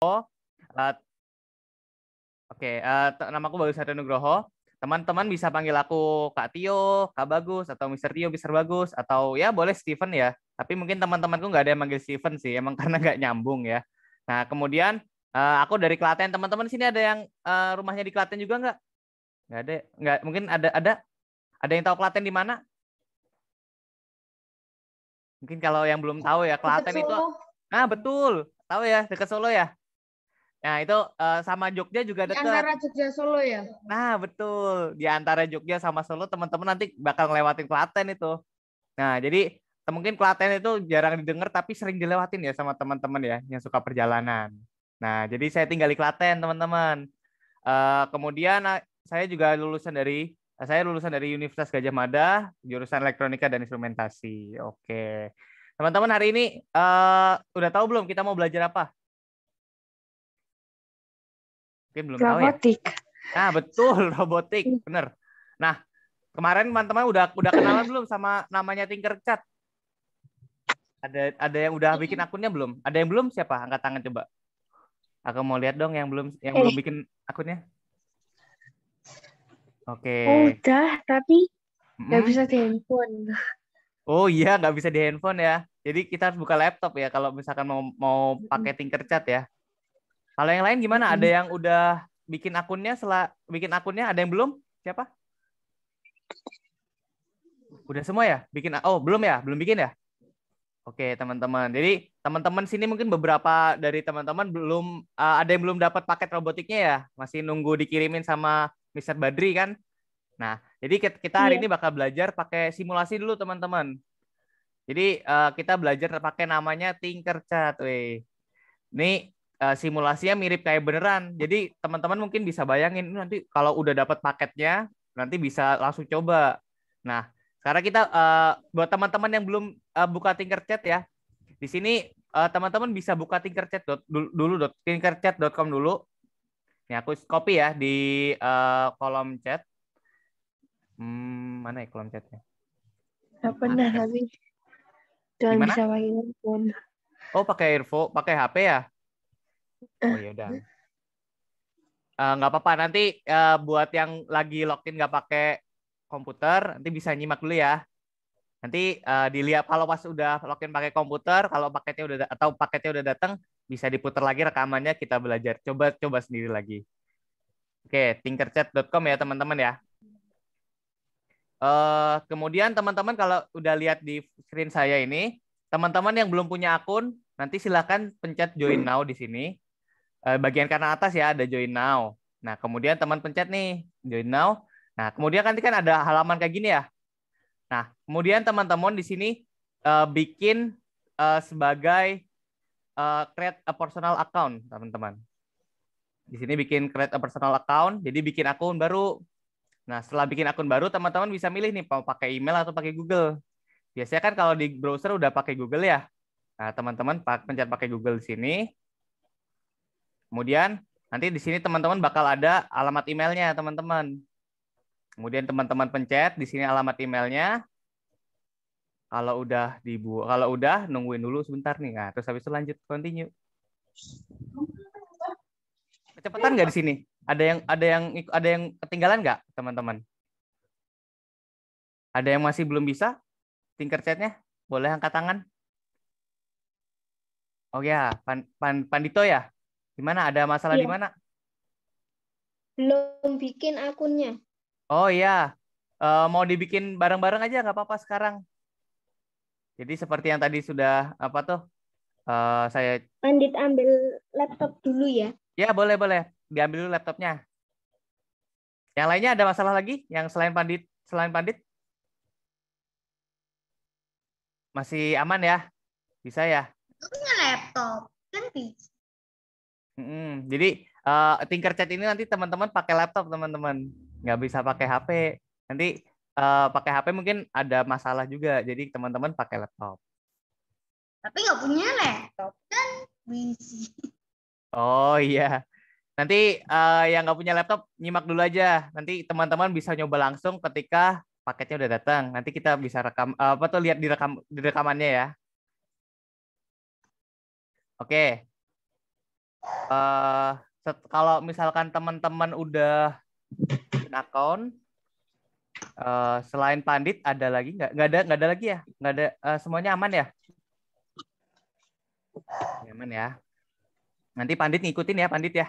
Uh, Oke, namaku Bagus Satrio Nugroho. Teman-teman bisa panggil aku Kak Tio, Kak Bagus, atau Mister Tio, Mister Bagus, atau ya boleh Steven ya. Tapi mungkin teman-temanku nggak ada yang manggil Steven sih, emang karena nggak nyambung ya. Nah, kemudian aku dari Klaten. Teman-teman sini ada yang rumahnya di Klaten juga nggak? Nggak ada, nggak. Mungkin ada yang tahu Klaten di mana? Mungkin kalau yang belum tahu ya, Dekat Klaten itu, Solo. betul, tahu ya, dekat Solo ya. Nah, itu sama Jogja juga Di dekat. antara Jogja Solo ya. Nah, betul. Di antara Jogja sama Solo, teman-teman nanti bakal ngelewatin Klaten itu. Nah, jadi mungkin Klaten itu jarang didengar, tapi sering dilewatin ya sama teman-teman ya, yang suka perjalanan. Nah, jadi saya tinggal di Klaten, teman-teman. Kemudian saya lulusan dari Universitas Gajah Mada, jurusan Elektronika dan Instrumentasi. Oke. Teman-teman, hari ini udah tahu belum kita mau belajar apa? Mungkin belum tahu ya. Robotik. Nah, betul, robotik, bener. Nah, kemarin teman-teman udah kenalan belum sama namanya Tinkercad? Ada yang udah bikin akunnya belum? Ada yang belum? Siapa? Angkat tangan coba. Aku mau lihat dong yang belum bikin akunnya. Oke. Udah, tapi nggak bisa di handphone. Oh iya, nggak bisa di handphone ya. Jadi kita harus buka laptop ya kalau misalkan mau pakai Tinkercad ya. Kalau yang lain gimana? Ada yang udah bikin akunnya? Setelah bikin akunnya ada yang belum? Siapa? Udah semua ya? Belum ya? Belum bikin ya? Oke, teman-teman. Jadi teman-teman sini mungkin beberapa dari teman-teman belum ada yang belum dapat paket robotiknya ya, masih nunggu dikirimin sama Mister Badri kan. Nah, jadi kita hari ini bakal belajar pakai simulasi dulu teman-teman. Jadi kita belajar pakai namanya Tinkercad. Ini simulasinya mirip kayak beneran. Jadi teman-teman mungkin bisa bayangin nanti kalau udah dapat paketnya, nanti bisa langsung coba. Nah, sekarang kita buat teman-teman yang belum buka Tinkercad ya, di sini teman-teman bisa buka tinkercad.com dulu. Ini aku copy ya di kolom chat. Mana ya kolom chatnya? Nggak pernah, tapi jangan Gimana? bisa pakai handphone. Oh, pakai pakai HP ya? Oh ya udah. Nggak apa-apa, nanti buat yang lagi login nggak pakai komputer, nanti bisa nyimak dulu ya. Nanti dilihat kalau pas udah login pakai komputer, kalau paketnya udah datang, bisa diputar lagi rekamannya, kita belajar. Coba sendiri lagi. Oke, tinkercad.com ya teman-teman ya. Kemudian teman-teman kalau udah lihat di screen saya ini, teman-teman yang belum punya akun, nanti silakan pencet join now di sini. Bagian kanan atas ya ada join now. Nah, kemudian teman pencet nih join now. Nah, kemudian nanti kan ada halaman kayak gini ya. Nah, kemudian teman-teman di sini bikin sebagai create a personal account, teman-teman. Di sini bikin create a personal account, jadi bikin akun baru. Nah, setelah bikin akun baru, teman-teman bisa milih nih mau pakai email atau pakai Google. Biasanya kan kalau di browser udah pakai Google ya. Nah, teman-teman pencet pakai Google di sini. Kemudian nanti di sini teman-teman bakal ada alamat emailnya, teman-teman. Kemudian teman-teman pencet di sini alamat emailnya. Kalau udah nungguin dulu sebentar nih. Nah, terus habis itu lanjut continue. Kecepatan nggak di sini? Ada yang ketinggalan nggak, teman-teman? Ada yang masih belum bisa Tinkercad-nya? Boleh angkat tangan. Oh ya, Pandito ya? Gimana? Ada masalah di mana? Belum bikin akunnya. Oh iya, mau dibikin bareng-bareng aja nggak apa-apa sekarang. Jadi seperti yang tadi sudah apa tuh? Saya. Pandit ambil laptop dulu ya. Ya boleh diambil dulu laptopnya. Yang lainnya ada masalah lagi? Yang selain Pandit masih aman ya? Bisa ya? Punya laptop kan bisa. Jadi Tinkercad ini nanti teman-teman pakai laptop, teman-teman, nggak bisa pakai HP. Nanti pakai HP mungkin ada masalah juga, jadi teman-teman pakai laptop. Tapi nggak punya laptop kan bisa. Oh iya, nanti yang nggak punya laptop nyimak dulu aja. Nanti teman-teman bisa nyoba langsung ketika paketnya udah datang. Nanti kita bisa lihat di rekamannya ya. Oke. Kalau misalkan teman-teman udah bikin akun, selain Pandit ada lagi nggak? Nggak ada lagi ya? Nggak ada. Semuanya aman ya? Aman ya. Nanti Pandit ngikutin ya, Pandit ya.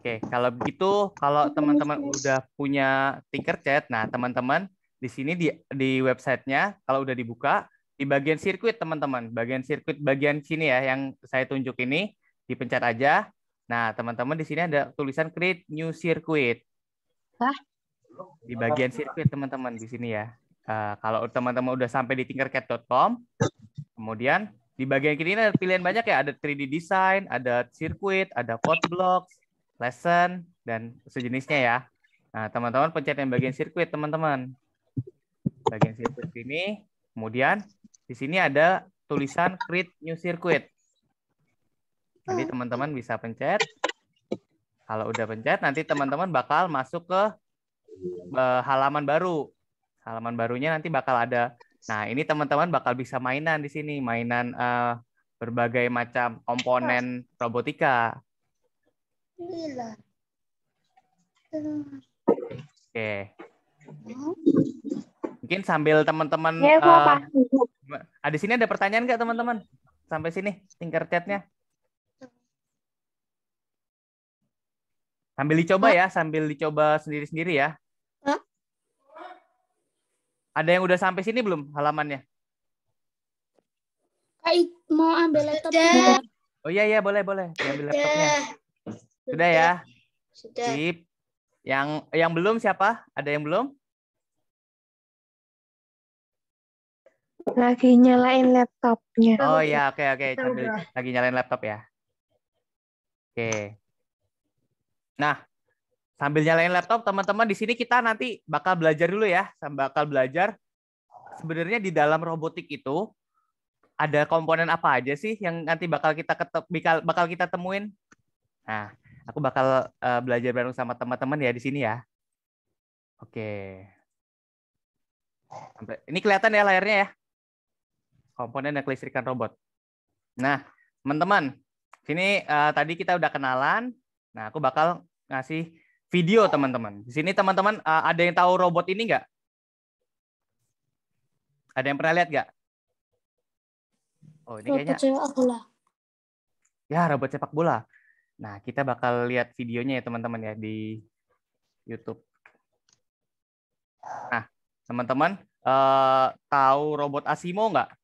Oke, kalau begitu, kalau teman-teman udah punya Tinkercad, nah teman-teman di sini di websitenya, kalau udah dibuka, di bagian sirkuit teman-teman, bagian sirkuit bagian sini ya, yang saya tunjuk ini, dipencet aja. Nah, teman-teman di sini ada tulisan Create New Circuit. Hah? Di bagian sirkuit teman-teman di sini ya. Kalau teman-teman udah sampai di tinkercad.com, kemudian di bagian kiri ini ada pilihan banyak ya, ada 3D design, ada sirkuit, ada code blocks, lesson, dan sejenisnya ya. Nah, teman-teman pencet yang bagian sirkuit, teman-teman. Bagian sirkuit ini, kemudian di sini ada tulisan Create New Circuit. Jadi teman-teman bisa pencet. Kalau udah pencet, nanti teman-teman bakal masuk ke halaman baru. Halaman barunya nanti bakal ada. Nah, ini teman-teman bakal bisa mainan di sini, mainan berbagai macam komponen robotika. Oke. Mungkin sambil teman-teman di sini ada pertanyaan nggak teman-teman? Sampai sini Tinkercad-nya. Sambil dicoba sendiri-sendiri ya. Ada yang udah sampai sini belum halamannya? Mau ambil laptop? Oh iya boleh diambil laptopnya. Sudah ya. Sudah. Sip. Yang belum siapa? Ada yang belum? Lagi nyalain laptopnya. Oh iya, oke. Sambil lagi nyalain laptop ya. Oke. Nah, sambil nyalain laptop, teman-teman di sini kita nanti bakal belajar dulu ya. Bakal belajar sebenarnya di dalam robotik itu ada komponen apa aja sih yang nanti bakal kita temuin. Nah, aku bakal belajar bareng sama teman-teman ya di sini ya. Oke. Ini kelihatan ya layarnya ya. Komponen dan kelistrikan robot. Nah, teman-teman, sini tadi kita udah kenalan. Nah, aku bakal ngasih video teman-teman. Di sini teman-teman ada yang tahu robot ini nggak? Ada yang pernah lihat nggak? Oh, ini kayaknya. Robot sepak bola. Ya, robot sepak bola. Nah, kita bakal lihat videonya ya teman-teman ya di YouTube. Nah, teman-teman tahu robot Asimo nggak?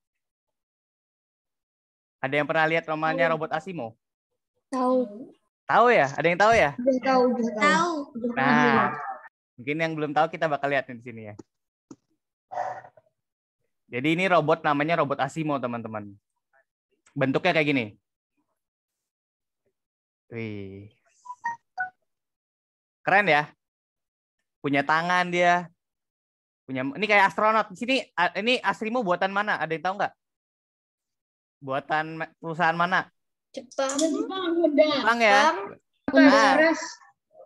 Ada yang pernah lihat namanya robot Asimo? Tahu. Tahu ya? Ada yang tahu ya? Tahu. Nah, mungkin yang belum tahu kita bakal lihat di sini ya. Jadi ini robot namanya robot Asimo, teman-teman. Bentuknya kayak gini. Wih. Keren ya? Punya tangan dia. Ini kayak astronot. Di sini ini Asimo buatan mana? Ada yang tahu nggak? Buatan perusahaan mana? Jepang ya? Nah,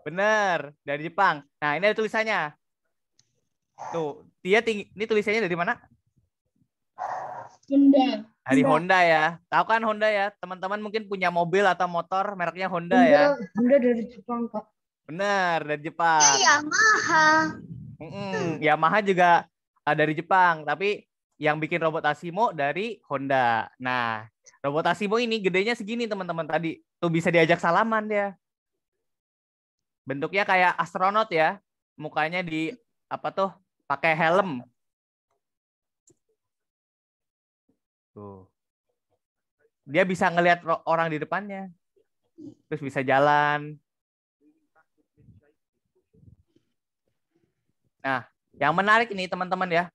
bener, dari Jepang. Nah, ini ada tulisannya. Tuh, ini tulisannya dari mana? Dari Honda ya. Tahu kan Honda ya? Teman-teman mungkin punya mobil atau motor mereknya Honda ya. Honda dari Jepang, Kak. Bener, dari Jepang. Yamaha. Yamaha juga dari Jepang, tapi yang bikin robot Asimo dari Honda. Nah, robot Asimo ini gedenya segini teman-teman tadi. Tuh bisa diajak salaman dia. Bentuknya kayak astronot ya. Mukanya di pakai helm. Tuh. Dia bisa ngelihat orang di depannya. Terus bisa jalan. Nah, yang menarik ini teman-teman ya.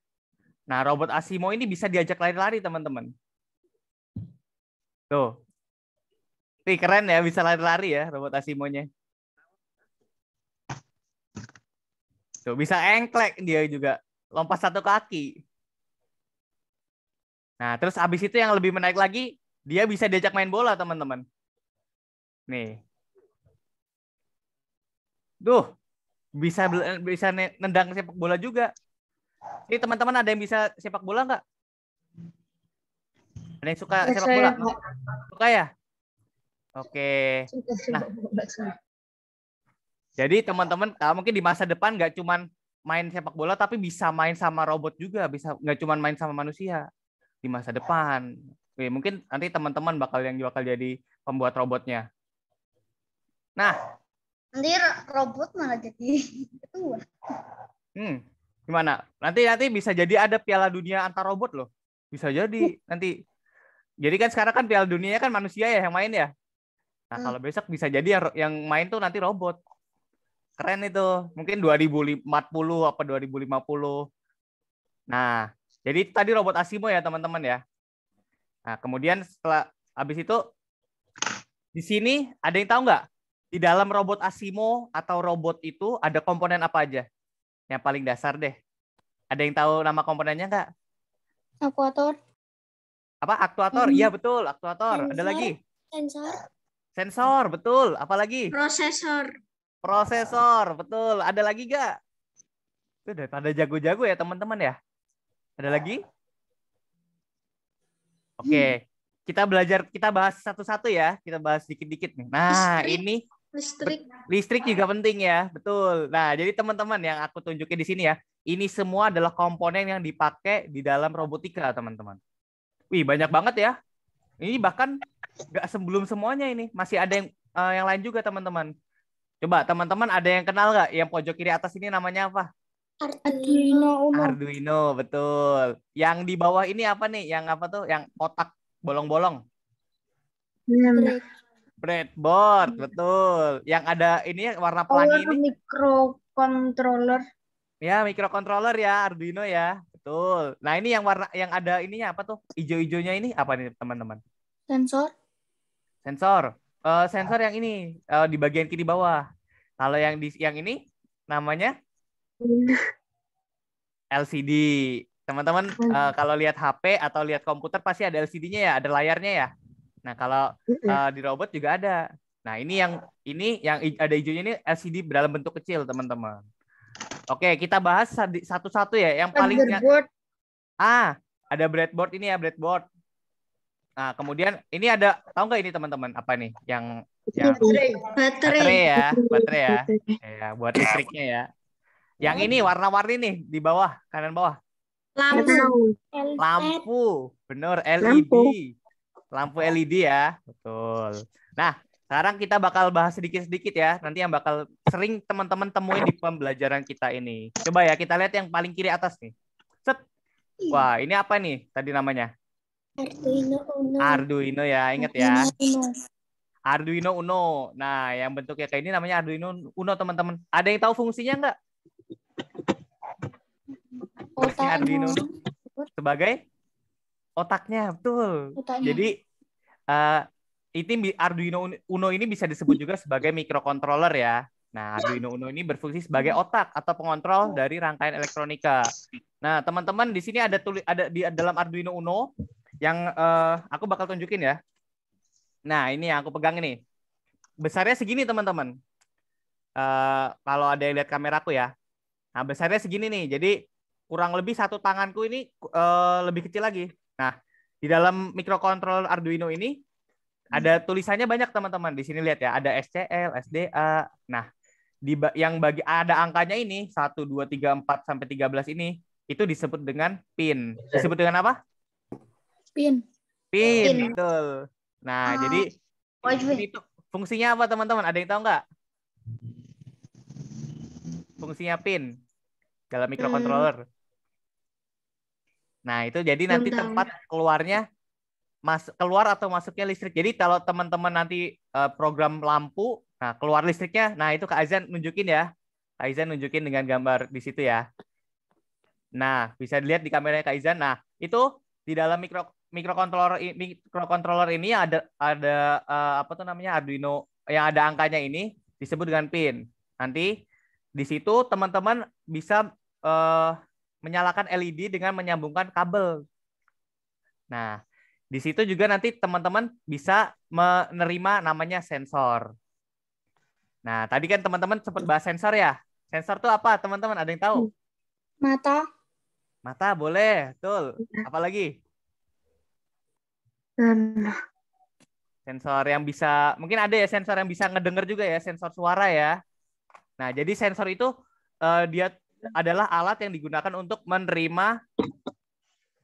Nah, robot Asimo ini bisa diajak lari-lari, teman-teman. Tuh. Wih, keren ya, bisa lari-lari ya robot Asimonya. Tuh, bisa engklek dia juga. Lompat satu kaki. Nah, terus habis itu yang lebih menarik lagi, dia bisa diajak main bola, teman-teman. Nih. Duh, bisa nendang sepak bola juga. Ini teman-teman ada yang bisa sepak bola nggak? Ada yang suka sepak bola? Suka ya? Oke. Nah, jadi teman-teman mungkin di masa depan nggak cuman main sepak bola, tapi bisa main sama robot juga, bisa nggak cuman main sama manusia di masa depan. Oke, mungkin nanti teman-teman bakal jadi pembuat robotnya. Nah, Nanti robot malah jadi ketua. Gimana? Nanti bisa jadi ada Piala Dunia antar robot loh. Bisa jadi nanti. Jadi kan sekarang kan Piala Dunia kan manusia ya yang main ya. Nah, kalau besok bisa jadi yang main tuh nanti robot. Keren itu. Mungkin 2040 apa 2050. Nah, jadi tadi robot Asimo ya teman-teman ya. Nah, kemudian setelah habis itu di sini ada yang tahu nggak? Di dalam robot Asimo atau robot itu ada komponen apa aja? Yang paling dasar deh. Ada yang tahu nama komponennya nggak? Akuator. Apa? Aktuator? Iya betul, aktuator. Ada lagi? Sensor, betul. Apa lagi? Prosesor, betul. Ada lagi nggak? Itu udah pada jago-jago ya teman-teman ya. Ada lagi? Oke, kita bahas satu-satu ya. Kita bahas dikit-dikit nih. Nah, ini listrik juga penting ya, betul. Nah, jadi teman-teman yang aku tunjukin di sini ya, ini semua adalah komponen yang dipakai di dalam robotika, teman-teman. Wih, banyak banget ya. Ini bahkan nggak sebelum semuanya ini, masih ada yang lain juga, teman-teman. Coba teman-teman ada yang kenal nggak? Yang pojok kiri atas ini namanya apa? Arduino Uno. Arduino, betul. Yang di bawah ini apa nih? Yang apa tuh? Yang kotak bolong-bolong. Breadboard, betul. Yang ada ini warna pelangi ini. Microcontroller. Ya, microcontroller ya, Arduino ya. Betul. Nah, ini yang warna yang ada ininya apa tuh? Ijo-ijonya ini apa nih, teman-teman? Sensor. Sensor yang ini di bagian kiri bawah. Kalau yang ini namanya LCD. Teman-teman kalau lihat HP atau lihat komputer pasti ada LCD-nya ya, ada layarnya ya. Nah, kalau di robot juga ada. Nah, ini yang ada hijaunya ini LCD dalam bentuk kecil, teman-teman. Oke, kita bahas satu-satu ya. Yang paling ada breadboard ini ya, breadboard. Nah, kemudian ini tahu nggak ini teman-teman apa nih? Yang baterai ya. Ya, buat listriknya ya. Yang ini warna-warni nih di bawah, kanan bawah. Lampu. Bener, LED. Lampu LED ya. Betul. Nah, sekarang kita bakal bahas sedikit-sedikit ya. Nanti yang bakal sering teman-teman temuin di pembelajaran kita ini. Coba ya kita lihat yang paling kiri atas nih. Set. Wah, ini apa nih tadi namanya? Arduino ya, ingat ya. Arduino Uno. Nah, yang bentuknya kayak ini namanya Arduino Uno, teman-teman. Ada yang tahu fungsinya nggak? Fungsinya Arduino Uno sebagai otaknya, betul. Jadi ini Arduino Uno ini bisa disebut juga sebagai microcontroller ya. Nah, Arduino Uno ini berfungsi sebagai otak atau pengontrol dari rangkaian elektronika. Nah, teman-teman di sini ada di dalam Arduino Uno yang aku bakal tunjukin ya. Nah, ini yang aku pegang ini. Besarnya segini, teman-teman. Kalau ada yang lihat kameraku ya. Nah, besarnya segini nih. Jadi kurang lebih satu tanganku ini lebih kecil lagi. Nah, di dalam microcontroller Arduino ini ada tulisannya banyak, teman-teman. Di sini lihat ya, ada SCL, SDA. Nah, yang ada angkanya ini 1 2 3 4 sampai 13 ini itu disebut dengan pin. Disebut dengan apa? Pin, betul. Nah, jadi ini tuh fungsinya apa, teman-teman? Ada yang tahu nggak? Fungsinya pin dalam microcontroller. Nah, itu jadi nanti tempat keluarnya keluar atau masuknya listrik. Jadi kalau teman-teman nanti program lampu, nah keluar listriknya, nah itu Kak Aizan nunjukin ya. Kak Aizan nunjukin dengan gambar di situ ya. Nah, bisa dilihat di kameranya Kak Aizan. Nah, itu di dalam microcontroller ini ada apa tuh namanya Arduino yang ada angkanya ini disebut dengan pin. Nanti di situ teman-teman bisa menyalakan LED dengan menyambungkan kabel. Nah, di situ juga nanti teman-teman bisa menerima namanya sensor. Nah, tadi kan teman-teman sempat bahas sensor ya. Sensor itu apa, teman-teman? Ada yang tahu? Mata. Mata, boleh. Betul. Apa lagi? Sensor yang bisa, mungkin ada ya sensor yang bisa ngedenger juga ya, sensor suara ya. Nah, jadi sensor itu dia adalah alat yang digunakan untuk menerima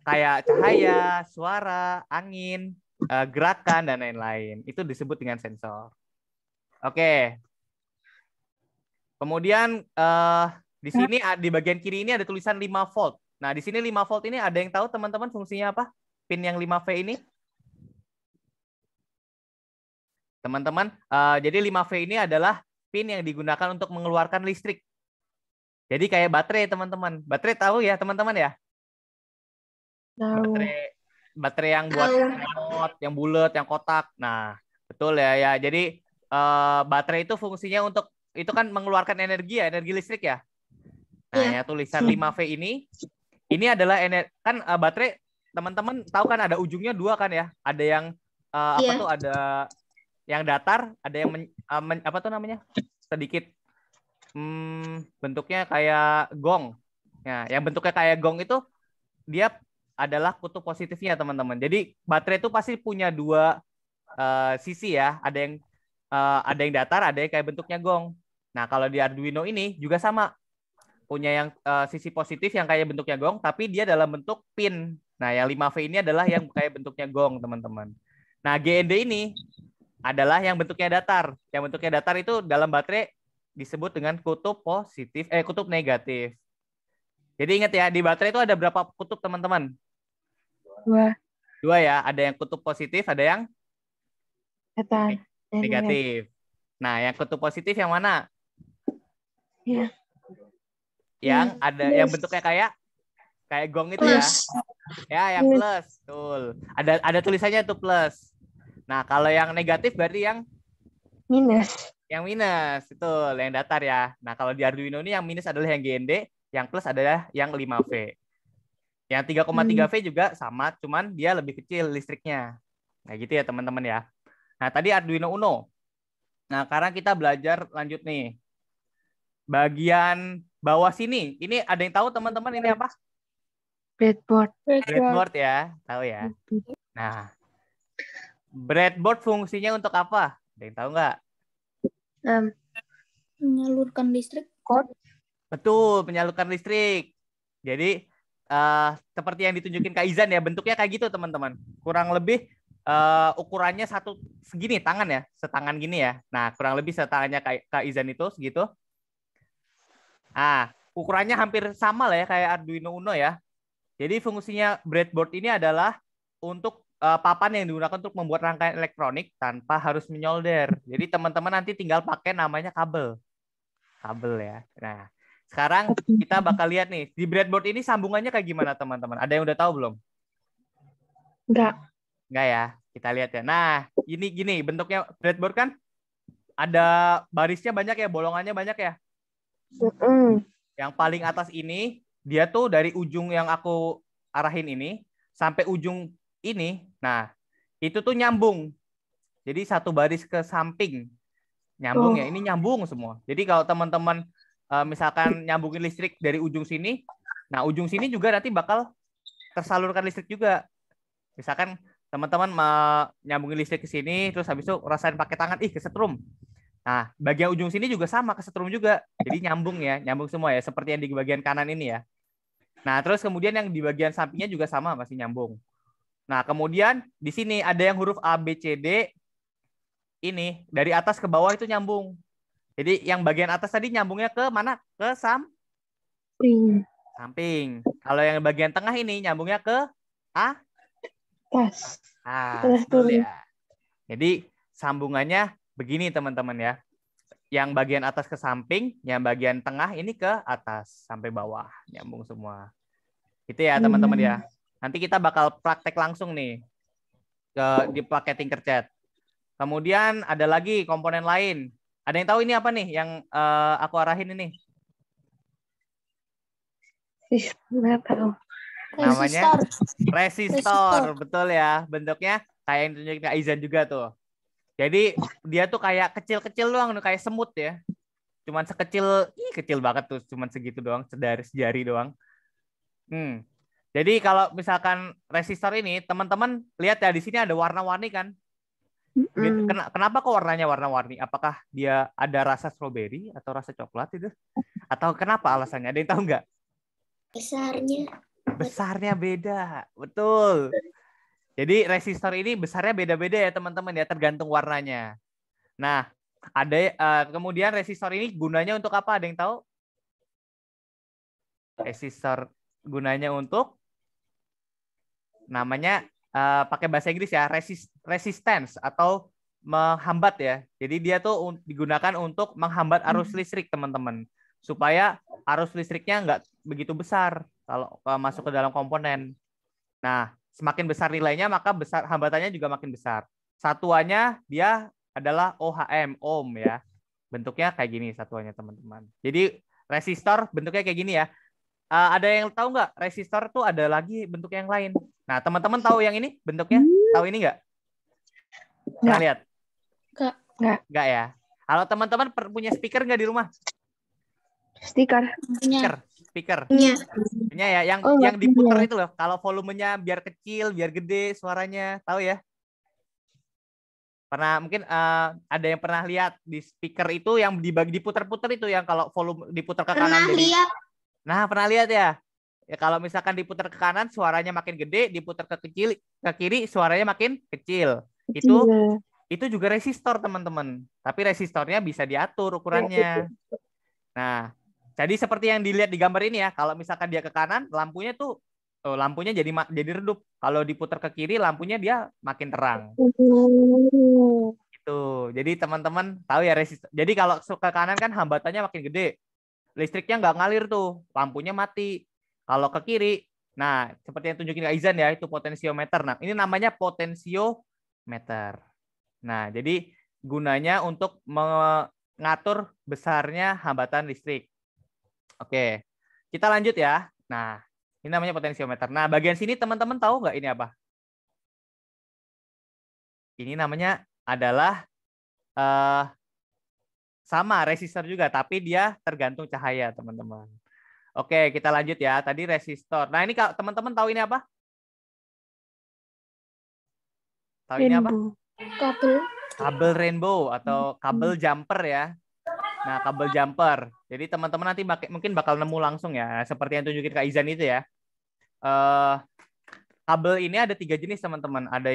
kayak cahaya, suara, angin, gerakan, dan lain-lain. Itu disebut dengan sensor. Oke. Kemudian di sini di bagian kiri ini ada tulisan 5 volt. Nah, di sini 5 volt ini ada yang tahu teman-teman fungsinya apa? Pin yang 5V ini? Teman-teman, jadi 5V ini adalah pin yang digunakan untuk mengeluarkan listrik. Jadi kayak baterai, teman-teman. Baterai tahu ya, teman-teman ya? Tahu. Baterai yang buat remote, yang bulat, yang kotak. Nah, betul ya. Ya, jadi baterai itu fungsinya untuk itu kan mengeluarkan energi ya, energi listrik ya. Nah, ya tulisan 5V ini adalah kan baterai teman-teman tahu kan ada ujungnya 2 kan ya. Ada yang apa tuh ada yang datar, ada yang apa tuh namanya? Sedikit bentuknya kayak gong. Nah, yang bentuknya kayak gong itu dia adalah kutub positifnya, teman-teman. Jadi baterai itu pasti punya 2 sisi ya. Ada yang datar, ada yang kayak bentuknya gong. Nah, kalau di Arduino ini juga sama. Punya yang sisi positif yang kayak bentuknya gong, tapi dia dalam bentuk pin. Nah, yang 5V ini adalah yang kayak bentuknya gong, teman-teman. Nah, GND ini adalah yang bentuknya datar. Yang bentuknya datar itu dalam baterai disebut dengan kutub positif, kutub negatif. Jadi ingat ya, di baterai itu ada berapa kutub, teman-teman? 2. 2 ya, ada yang kutub positif, ada yang Datar. negatif. Nah, yang kutub positif yang mana? Ya. Yang ada yang bentuknya kayak gong itu ya. Ya, yang plus. Betul. Ada tulisannya tuh plus. Nah, kalau yang negatif berarti yang Minus. yang minus. Betul, yang datar ya. Nah, kalau di Arduino ini yang minus adalah yang GND, yang plus adalah yang 5V. Yang 3,3V juga sama, cuman dia lebih kecil listriknya. Nah, gitu ya, teman-teman ya. Nah, tadi Arduino Uno. Nah, sekarang kita belajar lanjut nih. Bagian bawah sini, ini ada yang tahu teman-teman ini apa? Breadboard. Breadboard ya, tahu ya. Nah, breadboard fungsinya untuk apa? Ada yang tahu nggak? Menyalurkan listrik. Betul, penyalurkan listrik. Jadi seperti yang ditunjukin Kak Izan ya, bentuknya kayak gitu teman-teman. Kurang lebih ukurannya segini tangan ya, setangan gini ya. Nah, kurang lebih setangannya Kak Izan itu segitu. Ukurannya hampir sama lah ya kayak Arduino Uno ya. Jadi fungsinya breadboard ini adalah untuk papan yang digunakan untuk membuat rangkaian elektronik tanpa harus menyolder. Jadi teman-teman nanti tinggal pakai namanya kabel. Kabel ya. Nah, sekarang kita bakal lihat nih di breadboard ini sambungannya kayak gimana teman-teman? Ada yang udah tahu belum? Enggak ya. Kita lihat ya. Nah, ini gini bentuknya breadboard kan ada barisnya banyak ya, bolongannya banyak ya. Yang paling atas ini dia tuh dari ujung yang aku arahin ini sampai ujung ini. Nah, itu tuh nyambung. Jadi satu baris ke samping. Nyambung ya, ini nyambung semua. Jadi kalau teman-teman misalkan nyambungin listrik dari ujung sini, nah ujung sini juga nanti bakal tersalurkan listrik juga. Misalkan teman-teman nyambungin listrik ke sini, terus habis itu rasain pakai tangan, kesetrum. Nah, bagian ujung sini juga sama, kesetrum juga. Jadi nyambung ya, nyambung semua ya, seperti yang di bagian kanan ini ya. Nah, terus kemudian yang di bagian sampingnya juga sama, masih nyambung. Nah, kemudian di sini ada yang huruf A, B, C, D. Ini dari atas ke bawah itu nyambung. Jadi yang bagian atas tadi nyambungnya ke mana? Ke samping. Kalau yang bagian tengah ini nyambungnya ke atas. Betul ya. Jadi sambungannya begini teman-teman ya. Yang bagian atas ke samping, yang bagian tengah ini ke atas sampai bawah, nyambung semua. Itu ya teman-teman ya. Nanti kita bakal praktek langsung nih dipakai Tinkercad. Kemudian ada lagi komponen lain. Ada yang tahu ini apa nih yang aku arahin ini? Nggak tahu. Namanya resistor. Betul ya. Bentuknya kayak yang tunjukin Kak Izan juga tuh. Jadi dia tuh kayak kecil-kecil doang, kayak semut ya. Cuman kecil banget tuh, cuman segitu doang, sejari doang. Jadi kalau misalkan resistor ini, teman-teman lihat ya di sini ada warna-warni kan. Kenapa kok warnanya warna-warni? Apakah dia ada rasa stroberi atau rasa coklat itu? Atau kenapa alasannya? Ada yang tahu nggak? Besarnya. Besarnya beda, betul. Jadi resistor ini besarnya beda-beda ya teman-teman ya, tergantung warnanya. Nah, ada kemudian resistor ini gunanya untuk apa? Ada yang tahu? Resistor gunanya untuk namanya pakai bahasa Inggris ya, resistance atau menghambat ya. Jadi dia tuh digunakan untuk menghambat arus listrik teman-teman, supaya arus listriknya nggak begitu besar kalau masuk ke dalam komponen. Nah, semakin besar nilainya maka besar hambatannya juga makin besar. Satuannya dia adalah ohm ya. Bentuknya kayak gini satuannya teman-teman. Jadi resistor bentuknya kayak gini ya. Ada yang tahu nggak resistor tuh ada lagi bentuk yang lain? Nah, teman-teman tahu yang ini bentuknya? Tahu ini nggak? Pernah lihat? Nggak ya. Kalau teman-teman punya speaker nggak di rumah? Stiker. Speaker. Iya. Punya ya, yang diputar itu loh. Kalau volumenya biar kecil, biar gede suaranya, tahu ya? Pernah mungkin ada yang pernah lihat di speaker itu yang dibagi diputar-putar itu yang kalau volume diputar ke kanan jadi. Nah, pernah lihat ya? Ya kalau misalkan diputar ke kanan suaranya makin gede, diputar ke kiri suaranya makin kecil. Itu juga resistor, teman-teman. Tapi resistornya bisa diatur ukurannya. Nah, jadi seperti yang dilihat di gambar ini ya, kalau misalkan dia ke kanan, lampunya jadi redup. Kalau diputar ke kiri, lampunya dia makin terang. Gitu. Jadi teman-teman tahu ya resistor. Jadi kalau ke kanan kan hambatannya makin gede. Listriknya nggak ngalir tuh, lampunya mati. Kalau ke kiri, nah seperti yang tunjukin Kak Izan ya, itu potensiometer. Nah, ini namanya potensiometer. Nah, jadi gunanya untuk mengatur besarnya hambatan listrik. Oke, kita lanjut ya. Nah, ini namanya potensiometer. Nah, bagian sini teman-teman tahu nggak ini apa? Ini namanya adalah sama resistor juga, tapi dia tergantung cahaya, teman-teman. Oke, kita lanjut ya. Tadi resistor. Nah, ini kalau teman-teman tahu ini apa? Tahu ini apa? Kabel rainbow atau kabel jumper ya. Nah, kabel jumper. Jadi teman-teman nanti mungkin bakal nemu langsung ya, seperti yang tunjukin Kak Izan itu ya. Kabel ini ada 3 jenis, teman-teman. Ada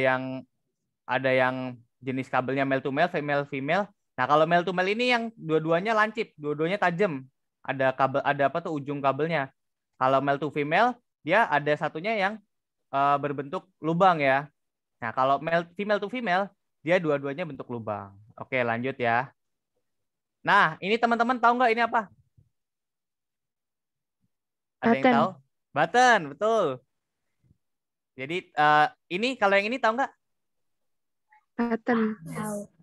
yang jenis kabelnya male to male, female female. Nah, kalau male to male ini yang dua-duanya lancip, dua-duanya tajam. Ada kabel, ada apa tuh ujung kabelnya. Kalau male to female, dia ada satunya yang berbentuk lubang ya. Nah, kalau female to female, dia dua-duanya bentuk lubang. Oke, lanjut ya. Nah, ini teman-teman tahu nggak ini apa? Ada yang tahu? Button, betul. Jadi ini kalau yang ini tahu nggak?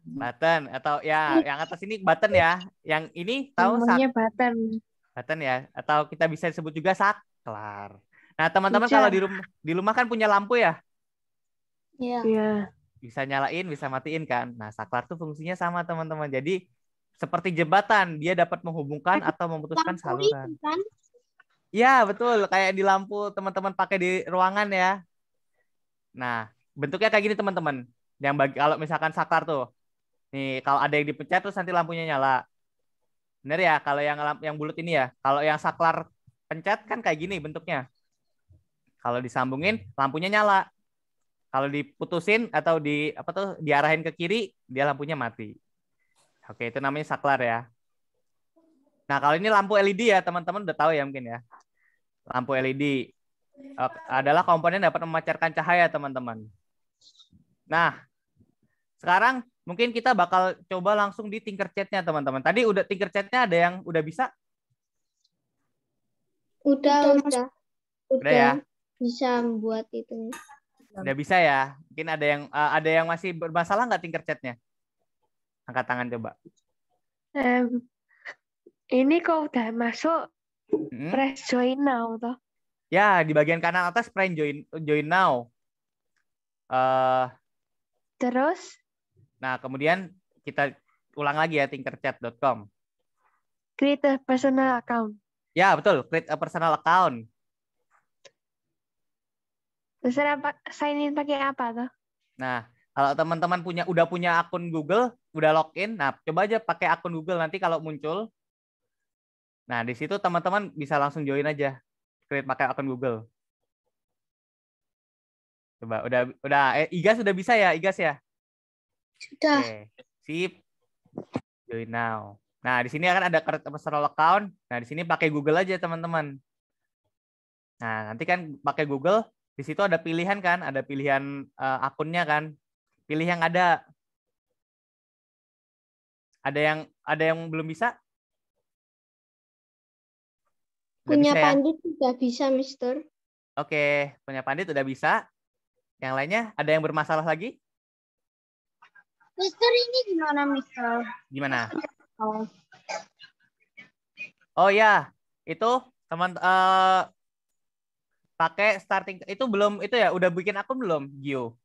Button atau ya yang atas ini button ya. Yang ini tahu namanya button. Button ya, atau kita bisa sebut juga saklar. Nah, teman-teman kalau di rumah kan punya lampu ya? Iya. Bisa nyalain, bisa matiin kan. Nah, saklar tuh fungsinya sama, teman-teman. Jadi seperti jembatan, dia dapat menghubungkan atau memutuskan saluran. Ya, betul. Kayak di lampu teman-teman pakai di ruangan ya. Nah, bentuknya kayak gini, teman-teman. Kalau misalkan saklar tuh. Nih, kalau ada yang dipencet terus nanti lampunya nyala. Bener ya, kalau yang bulat ini ya. Kalau yang saklar pencet kan kayak gini bentuknya. Kalau disambungin, lampunya nyala. Kalau diputusin atau diarahin ke kiri, dia lampunya mati. Oke, itu namanya saklar ya. Nah, kalau ini lampu LED ya, teman-teman udah tahu ya mungkin ya. Lampu LED adalah komponen yang dapat memancarkan cahaya, teman-teman. Nah, sekarang mungkin kita bakal coba langsung di Tinkercad-nya, teman-teman. Tadi udah Tinkercad-nya ada yang udah bisa? Udah ya? Bisa buat itu. Udah bisa ya. Mungkin ada yang masih bermasalah nggak Tinkercad-nya? Angkat tangan coba. Ini kok udah masuk, press join now toh? Ya, di bagian kanan atas press join now. Terus? Nah, kemudian kita ulang lagi ya, tinkercad.com. Create a personal account. Ya, betul. Create a personal account. Terus sign in pakai apa tuh? Nah, Kalau teman-teman udah punya akun Google, udah login, nah coba aja pakai akun Google nanti kalau muncul. Nah, di situ teman-teman bisa langsung join aja. Create pakai akun Google. Coba udah Igas udah bisa ya, Igas ya? Sudah. Oke, sip. Join now. Nah, di sini akan ada create personal account. Nah, di sini pakai Google aja, teman-teman. Nah, nanti kan pakai Google, di situ ada pilihan kan, ada pilihan akunnya kan. Pilih yang ada. Ada yang belum bisa? Udah Punya bisa ya? Pandit sudah bisa, Mister. Oke, punya Pandit udah bisa. Yang lainnya ada yang bermasalah lagi? Mister ini gimana, Mister? Gimana? Oh. Oh ya, itu teman pakai starting itu belum itu ya? Udah bikin akun belum, Gio?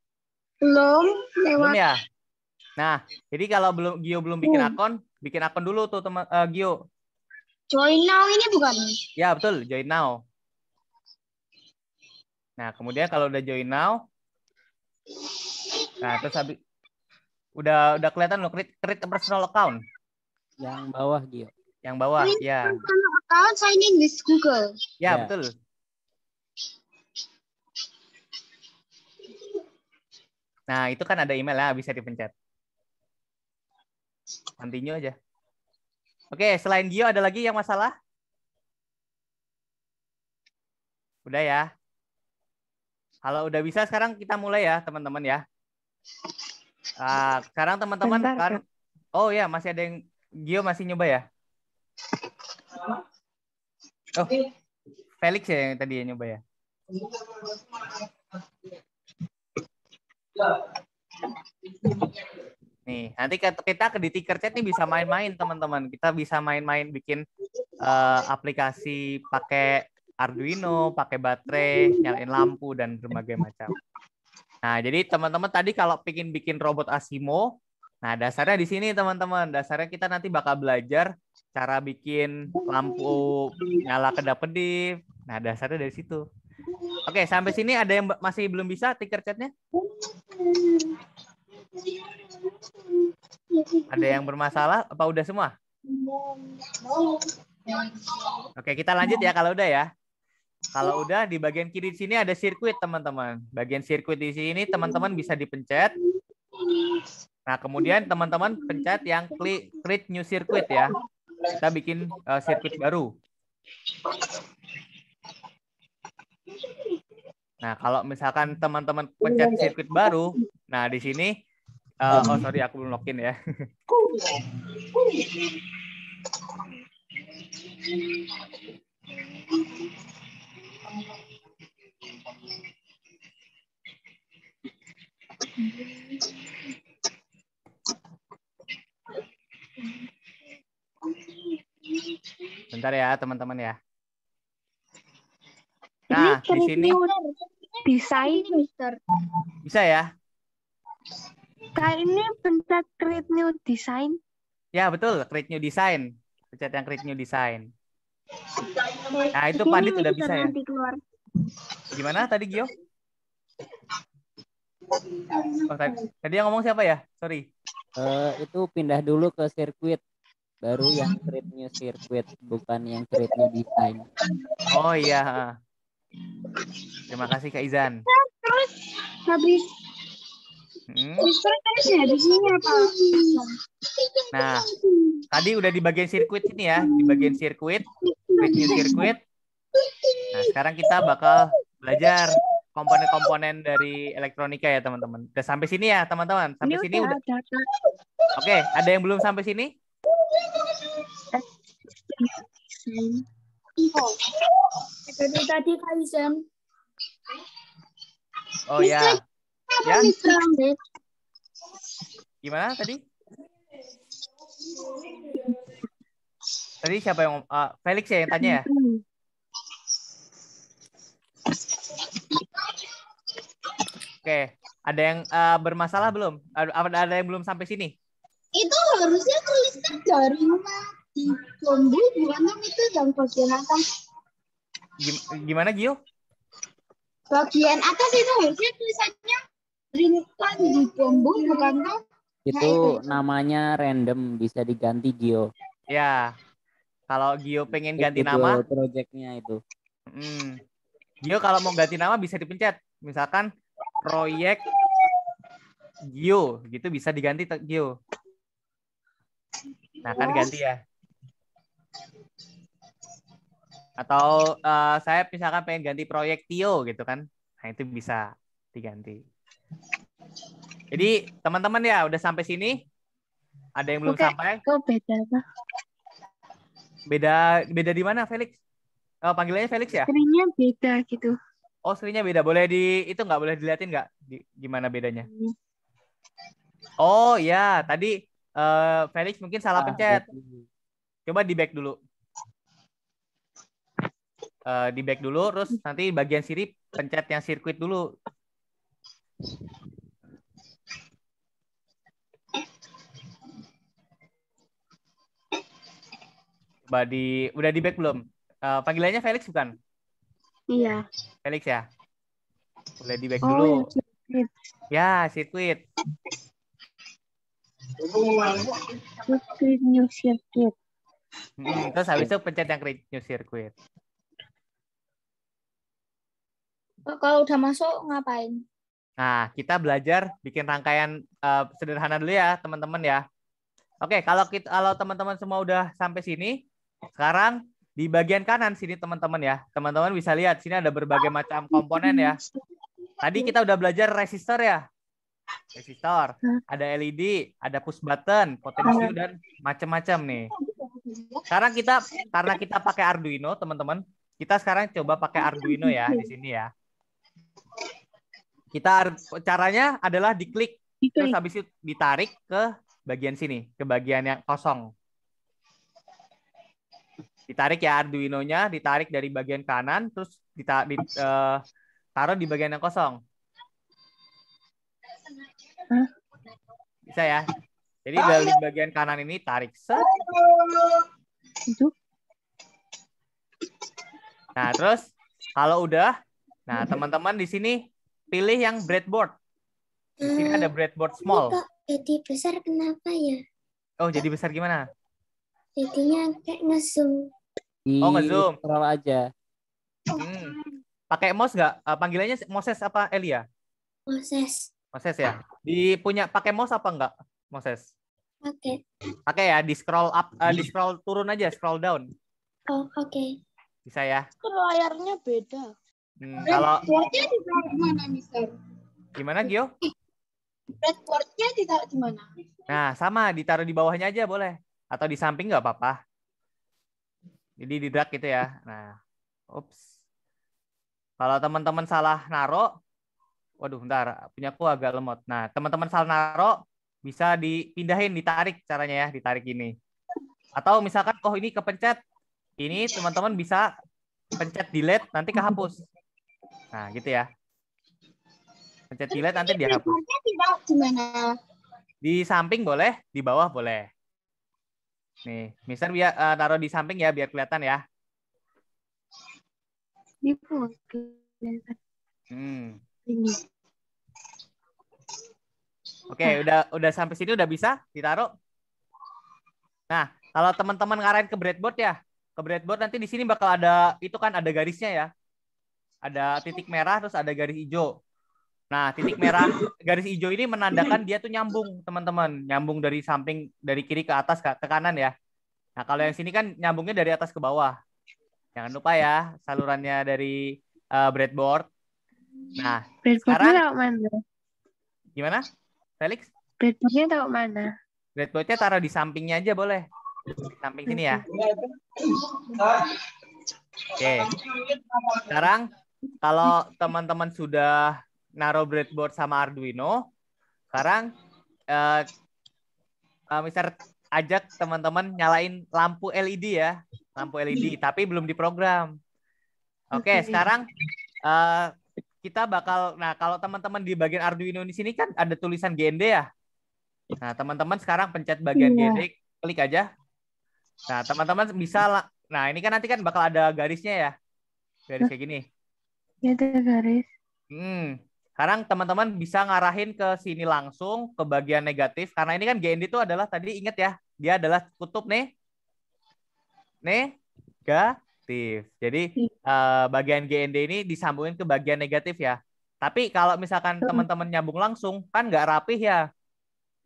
Belum Belum lewat. ya? Nah, jadi kalau Gio belum bikin akun dulu tuh teman Gio. Join now ini bukan? Ya, betul, join now. Nah, kemudian kalau udah join now, nah terus habis udah kelihatan loh create a personal account. Yang bawah, Gio. Yang bawah, Ini ya. personal account sign in with Google. Ya, Ya. betul. Nah, itu kan ada email ya, bisa dipencet. Continue aja. Oke, selain Gio ada lagi yang masalah? Udah ya. Kalau udah bisa sekarang kita mulai ya, teman-teman ya. Sekarang teman-teman Bentar, kan, Kak. oh ya masih ada yang Gio masih nyoba ya. Oh, Felix ya yang tadi yang nyoba ya. Nih, nanti kita di Ticker Chat nih bisa main-main teman-teman. Kita bisa main-main bikin aplikasi pakai Arduino, pakai baterai, nyalain lampu dan berbagai macam. Nah, jadi teman-teman tadi kalau pengen bikin robot Asimo, nah dasarnya di sini teman-teman. Dasarnya kita nanti bakal belajar cara bikin lampu nyala kedap-kedip. Nah, dasarnya dari situ. Oke, sampai sini ada yang masih belum bisa Ticker Chat-nya? Ada yang bermasalah? Apa udah semua? Oke, kita lanjut ya kalau udah ya. Kalau udah di bagian kiri di sini ada sirkuit teman-teman. Bagian sirkuit di sini teman-teman bisa dipencet. Nah, kemudian teman-teman pencet yang create new circuit ya. Kita bikin sirkuit baru. Nah, kalau misalkan teman-teman pencet sirkuit baru, nah di sini oh sorry aku belum login ya. Bentar ya teman-teman ya. Nah, di sini Desain, Mister. bisa ya? Kak, ini pencet create new design. Ya, betul, create new design. Pencet yang create new design. Nah, itu Pandit udah bisa ya. Gimana tadi Gio? Oh, tadi yang ngomong siapa ya? Sorry. Itu pindah dulu ke sirkuit. Baru yang create new circuit, bukan yang create new design. Oh iya. Terima kasih Kak Izan. Terus habis habis ini apa? Nah, tadi udah di bagian sirkuit sini ya, di bagian sirkuit, create new circuit. Nah, sekarang kita bakal belajar komponen-komponen dari elektronika ya, teman-teman. Udah sampai sini ya, teman-teman. Sampai sini udah. Oke, ada yang belum sampai sini? Itu tadi Kak Izan. Oh ya. Ya. Mister. Gimana tadi? Tadi siapa yang Felix ya yang tanya ya? Oke, ada yang bermasalah belum? Ada yang belum sampai sini? Itu harusnya tulisnya jaringan di tombol, bukan itu yang bagian atas. Gimana Gio? Bagian atas itu harusnya tulisannya kan di Pombo bukan kan? Itu namanya random, bisa diganti Gio. Ya, kalau Gio pengen ganti Judul nama, projectnya itu. Gio kalau mau ganti nama bisa dipencet. Misalkan proyek Gio, gitu bisa diganti Gio. Nah, kan ganti ya. Atau saya misalkan pengen ganti proyek Tio gitu kan. Nah, itu bisa diganti. Jadi, teman-teman ya udah sampai sini. Ada yang belum Oke, sampai? kok beda apa? Beda di mana, Felix? Oh, panggilannya Felix ya? Screen-nya beda gitu. Oh, screen-nya beda. Boleh itu nggak boleh diliatin nggak? Gimana bedanya? Oh ya, tadi Felix mungkin salah pencet. Coba di back dulu. Di back dulu, terus nanti bagian sirip pencet yang sirkuit dulu. Udah di back belum? Panggilannya Felix bukan? Iya. Felix ya. Boleh di back Oh, dulu. yang sirkuit. Ya, sirkuit. Sirkuit new circuit. Terus habis itu pencet yang create new circuit. Kalau udah masuk ngapain? Nah, kita belajar bikin rangkaian sederhana dulu ya, teman-teman ya. Oke, kalau teman-teman semua udah sampai sini, sekarang di bagian kanan sini teman-teman ya. Teman-teman bisa lihat sini ada berbagai macam komponen ya. Tadi kita udah belajar resistor ya. Resistor, ada LED, ada push button, potensio dan macam-macam nih. Sekarang karena kita pakai Arduino, teman-teman, kita sekarang coba pakai Arduino ya di sini ya. Caranya adalah diklik, terus habis itu ditarik ke bagian sini, ke bagian yang kosong. Ditarik ya Arduino-nya, ditarik dari bagian kanan, terus taruh di bagian yang kosong. Bisa ya? Jadi dari bagian kanan ini tarik set. Nah, terus kalau udah, nah teman-teman di sini pilih yang breadboard. Di sini ada breadboard small. Kok jadi besar kenapa ya? Oh, jadi besar gimana? Jadinya kayak ngezoom. Oh, ngezoom. Scroll aja. Pakai mouse nggak? Panggilannya Moses apa Elia? Moses. Moses ya. Pakai mouse apa enggak? Moses. Oke. Pakai ya, di scroll up, di scroll turun aja, scroll down. Oh, oke. Bisa ya. Layarnya beda. Kalau Breadboardnya ditaruh di mana, Mister? gimana, Gio? Breadboardnya ditaruh di mana? Nah, sama, ditaruh di bawahnya aja boleh. Atau di samping nggak apa-apa. Jadi di drag gitu ya. Nah, ups. Kalau teman-teman salah naro, waduh, bentar, punyaku agak lemot. Nah, teman-teman salah naro, bisa dipindahin, ditarik caranya ya, ditarik ini. Atau misalkan, oh ini kepencet, ini teman-teman bisa pencet delete, nanti kehapus. Nah, gitu ya. Pencet delete, nanti dihapus. Di mana? Di samping boleh, di bawah boleh. Nih, Mister biar taruh di samping ya, biar kelihatan ya. Ini. Oke, udah sampai sini udah bisa ditaruh. Nah, kalau teman-teman ngarahin ke breadboard ya, ke breadboard nanti di sini bakal ada itu kan ada garisnya ya. Ada titik merah terus ada garis hijau. Nah, titik merah garis hijau ini menandakan dia tuh nyambung, teman-teman. Nyambung dari samping dari kiri ke atas ke kanan ya. Nah, kalau yang sini kan nyambungnya dari atas ke bawah. Jangan lupa ya salurannya dari breadboard. Nah, Breadboardnya taruh mana? Gimana, Felix? Breadboardnya taruh mana? Breadboardnya taruh di sampingnya aja boleh. Di samping sini ya. Oke. Sekarang kalau teman-teman sudah naruh breadboard sama Arduino, sekarang Mister ajak teman-teman nyalain lampu LED ya. Lampu LED, tapi belum diprogram. Oke, sekarang kita bakal, nah kalau teman-teman di bagian Arduino di sini kan ada tulisan GND ya. Nah, teman-teman sekarang pencet bagian GND, klik aja. Nah, teman-teman bisa, nah ini kan nanti kan bakal ada garisnya ya. Garis kayak gini. Ya ada garis. Sekarang teman-teman bisa ngarahin ke sini langsung ke bagian negatif. Karena ini kan GND itu adalah tadi ingat ya, dia adalah kutub negatif. Jadi bagian GND ini disambungin ke bagian negatif ya. Tapi kalau misalkan teman-teman nyambung langsung kan nggak rapih ya.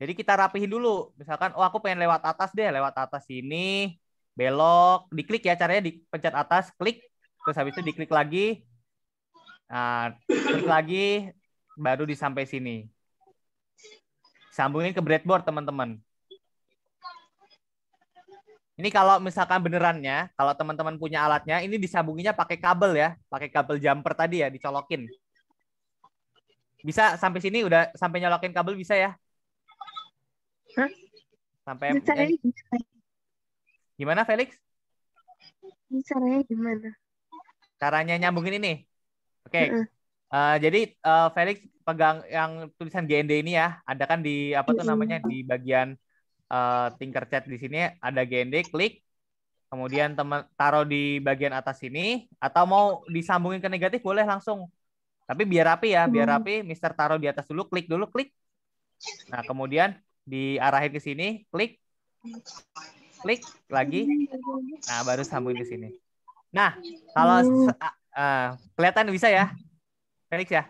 Jadi kita rapihin dulu. Misalkan, oh aku pengen lewat atas deh, lewat atas sini, belok, diklik ya, caranya dipencet atas, klik, terus habis itu diklik lagi, nah, klik lagi, baru disampai sini. Sambungin ke breadboard teman-teman. Ini kalau misalkan benerannya, kalau teman-teman punya alatnya, ini disambunginnya pakai kabel ya, pakai kabel jumper tadi ya, dicolokin. Bisa sampai sini udah sampai nyolokin kabel bisa ya? Hah? Sampai Caranya gimana Felix? caranya gimana? Caranya nyambungin ini. Oke. Jadi Felix pegang yang tulisan GND ini ya. Ada kan di apa tuh namanya di bagian Tinkercad di sini ada GND, klik. Kemudian teman taruh di bagian atas sini atau mau disambungin ke negatif boleh langsung. Tapi biar rapi ya, biar rapi Mister taruh di atas dulu, klik. Nah, kemudian diarahin ke sini, klik lagi, nah baru sambungin ke sini. Nah, kalau kelihatan bisa ya, Felix ya?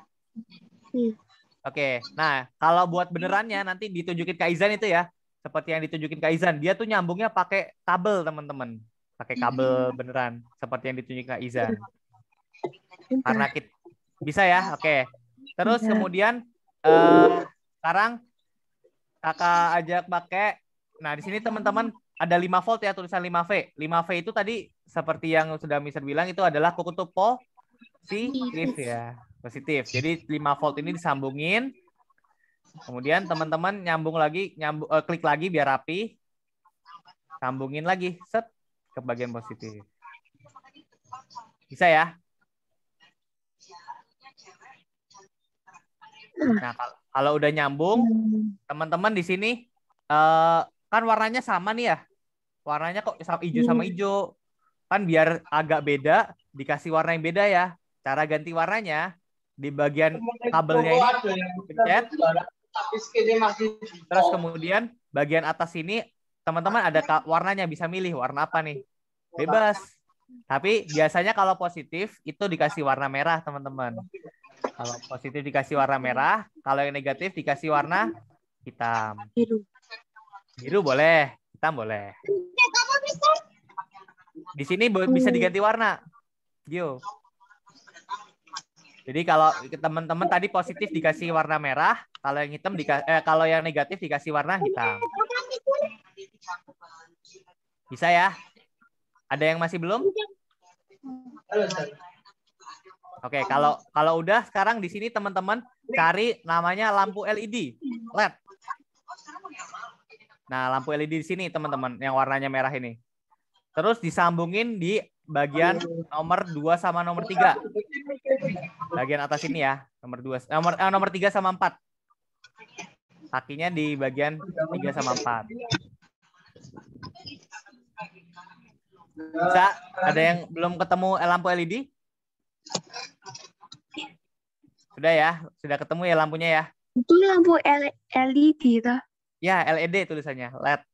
Oke, nah kalau buat benerannya nanti ditunjukin Kak Izan itu ya, seperti yang ditunjukin Kak Izan, dia tuh nyambungnya pakai kabel teman-teman, pakai kabel beneran, seperti yang ditunjukin Kak Izan. Karena kita bisa ya, oke. Terus kemudian sekarang Kakak ajak pakai. Nah, di sini teman-teman ada 5 volt ya, tulisan 5V. 5V itu tadi seperti yang sudah Mister bilang itu adalah kutub positif ya. Positif. Jadi 5 volt ini disambungin. Kemudian teman-teman nyambung lagi, klik lagi biar rapi. Sambungin lagi, set ke bagian positif. Bisa ya? Nah, kalau udah nyambung, teman-teman di sini kan warnanya sama nih ya. Warnanya kok hijau sama hijau. Kan biar agak beda, dikasih warna yang beda ya. Cara ganti warnanya di bagian kabelnya ini pencet. Terus kemudian bagian atas ini teman-teman ada warnanya, bisa milih warna apa nih. Bebas. Tapi biasanya kalau positif itu dikasih warna merah, teman-teman. Kalau positif dikasih warna merah, kalau yang negatif dikasih warna hitam. Biru boleh, hitam boleh. Di sini bisa diganti warna. Gio. Jadi kalau teman-teman tadi positif dikasih warna merah, kalau yang hitam kalau yang negatif dikasih warna hitam. Bisa ya? Ada yang masih belum? Oke, kalau udah sekarang di sini teman-teman cari namanya lampu LED, LED. Nah, lampu LED di sini teman-teman yang warnanya merah ini. Terus disambungin di bagian nomor 2 sama nomor 3. Bagian atas ini ya, nomor 2, nomor 3 sama 4. Kakinya di bagian 3 sama 4. Bisa? Ada yang belum ketemu lampu LED? Sudah ya? Sudah ketemu ya lampunya ya? Itu lampu LED toh? Ya, LED tulisannya, LED.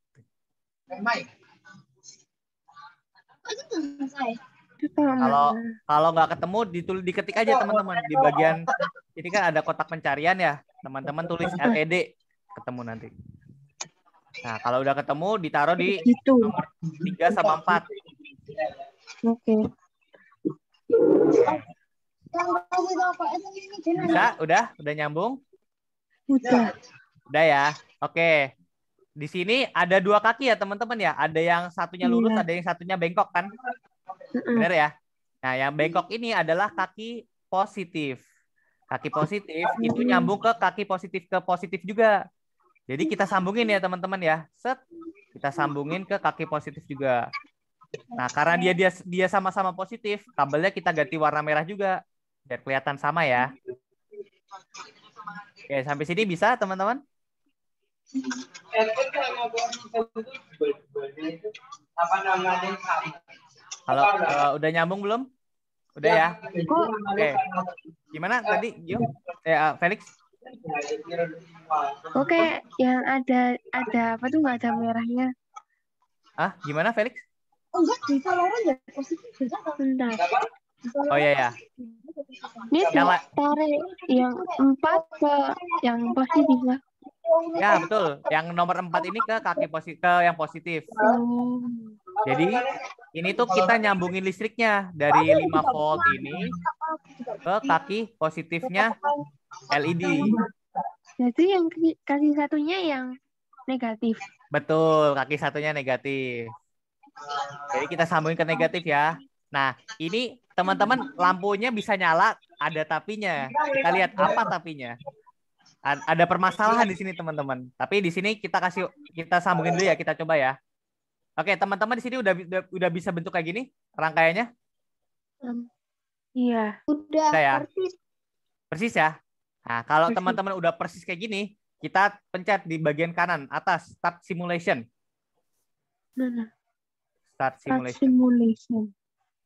Kalau nggak ketemu diketik aja teman-teman di bagian ini kan ada kotak pencarian ya, teman-teman tulis LED, ketemu nanti. Nah, kalau udah ketemu ditaruh di nomor 3 sama 4. Oke. Bisa? Udah nyambung? Udah ya. Oke. Di sini ada 2 kaki ya teman-teman ya. Ada yang satunya lurus, ada yang satunya bengkok kan? Benar ya? Nah, yang bengkok ini adalah kaki positif. Kaki positif itu nyambung ke kaki positif ke positif juga. Jadi kita sambungin ya teman-teman ya. Set. Kita sambungin ke kaki positif juga. Nah, karena dia sama-sama positif, kabelnya kita ganti warna merah juga biar kelihatan sama ya. Oke, sampai sini bisa teman-teman? Kalau udah nyambung belum? Udah ya? Kok Oke. Gimana tadi, Gio? Felix? oke yang ada apa tuh nggak ada merahnya. Gimana, Felix? Enggak, di Valorant ya positif juga. Bentar. Oh iya ya. Ini Nyala. tarik yang 4 ke yang positif lah. Ya, betul. Yang nomor 4 ini ke kaki positif, ke yang positif. Oh. Jadi ini tuh kita nyambungin listriknya dari 5 volt ini ke kaki positifnya LED. Jadi yang kaki satunya yang negatif. Betul, kaki satunya negatif. Jadi kita sambungin ke negatif ya. Nah, ini teman-teman lampunya bisa nyala, ada tapinya. Kita lihat apa tapinya. Ada permasalahan di sini teman-teman. Tapi di sini kita sambungin dulu ya, kita coba ya. Oke, teman-teman di sini udah bisa bentuk kayak gini rangkaiannya? Iya. Udah Udah ya? persis. Persis ya? Nah, kalau Persis. teman-teman udah persis kayak gini, kita pencet di bagian kanan atas Start Simulation. Mana? Start Start Simulation. simulation.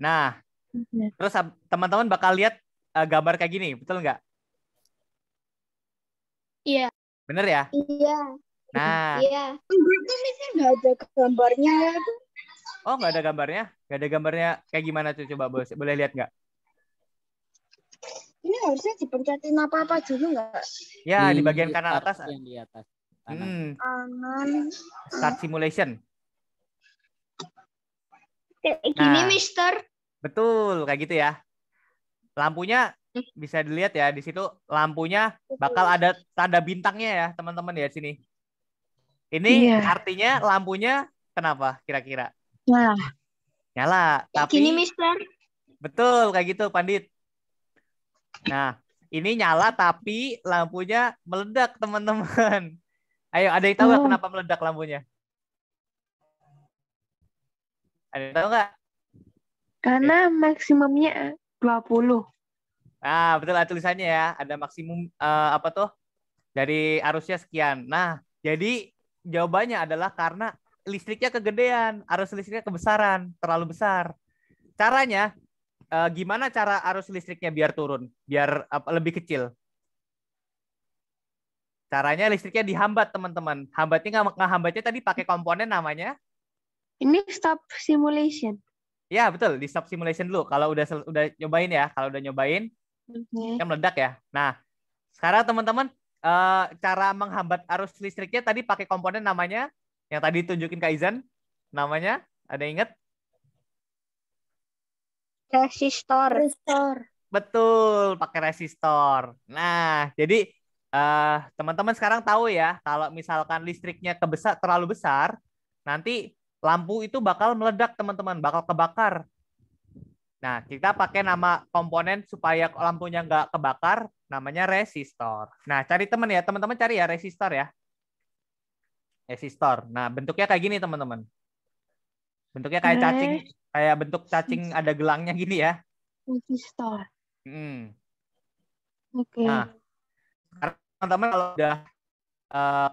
Nah, Oke. terus teman-teman bakal lihat gambar kayak gini, betul nggak? Iya. Bener ya? Iya. Nah, Iya. Enggak tuh misalnya nggak ada gambarnya ya tuh. oh nggak ada gambarnya? Nggak ada gambarnya kayak gimana tuh? Coba boleh lihat nggak? Ini harusnya dipencetin apa-apa dulu nggak? Ya, di bagian kanan start atas. yang di atas kanan. Kanan. Start Simulation. Kayak gini, Nah. Mister. Betul, kayak gitu ya. Lampunya bisa dilihat ya, di situ lampunya bakal ada tanda bintangnya ya, teman-teman ya di sini. Ini Iya. artinya lampunya kenapa kira-kira? Nah, Nyala, Kayak tapi gini, Mister. betul kayak gitu, Pandit. Nah, ini nyala tapi lampunya meledak, teman-teman. Ayo, ada yang tahu nggak Oh. kenapa meledak lampunya? Ada yang tahu nggak? karena maksimumnya 20. Nah, betul ada tulisannya ya. Ada maksimum apa tuh? Dari arusnya sekian. Nah, jadi jawabannya adalah karena listriknya kegedean, arus listriknya kebesaran, terlalu besar. Caranya gimana cara arus listriknya biar turun, biar lebih kecil? Caranya listriknya dihambat, teman-teman. Ngehambatnya tadi pakai komponen namanya. Ini stop simulation. Ya, betul, di stop simulation dulu. Kalau udah nyobain ya, kalau udah nyobain Oke. kan meledak ya. Nah, sekarang teman-teman cara menghambat arus listriknya tadi pakai komponen namanya yang tadi tunjukin Kak Izan. Namanya ada yang ingat? Resistor. Betul, pakai resistor. Nah, jadi teman-teman sekarang tahu ya, kalau misalkan listriknya terlalu besar, nanti lampu itu bakal meledak, teman-teman, bakal kebakar. Nah, kita pakai nama komponen supaya lampunya nggak kebakar, namanya resistor. Nah, cari teman-teman cari ya resistor ya. Resistor. Nah, bentuknya kayak gini, teman-teman. Bentuknya kayak cacing, kayak bentuk cacing ada gelangnya gini ya. Resistor. Oke. Nah, sekarang teman-teman kalau udah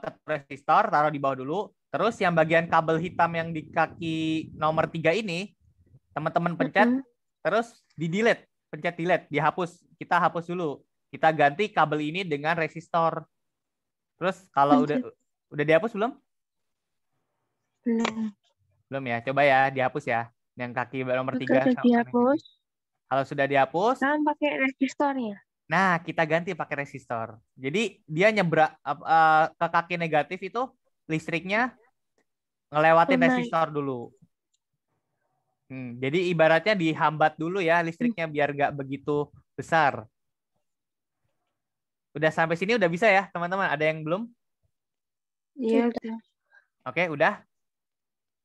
ke resistor, taruh di bawah dulu. Terus yang bagian kabel hitam yang di kaki nomor 3 ini, teman-teman pencet, terus di-delete. Pencet delete, dihapus. Kita hapus dulu. Kita ganti kabel ini dengan resistor. Terus kalau udah dihapus belum? Belum ya. Coba ya dihapus ya. Yang kaki nomor 3. Sudah dihapus. Kalau sudah dihapus, Sekarang pakai resistornya. nah kita ganti pakai resistor. Jadi dia nyebrak ke kaki negatif itu listriknya ngelewatin resistor dulu. Jadi ibaratnya dihambat dulu ya listriknya biar nggak begitu besar. Udah sampai sini udah bisa ya teman-teman? Ada yang belum? Iya udah. Oke, udah.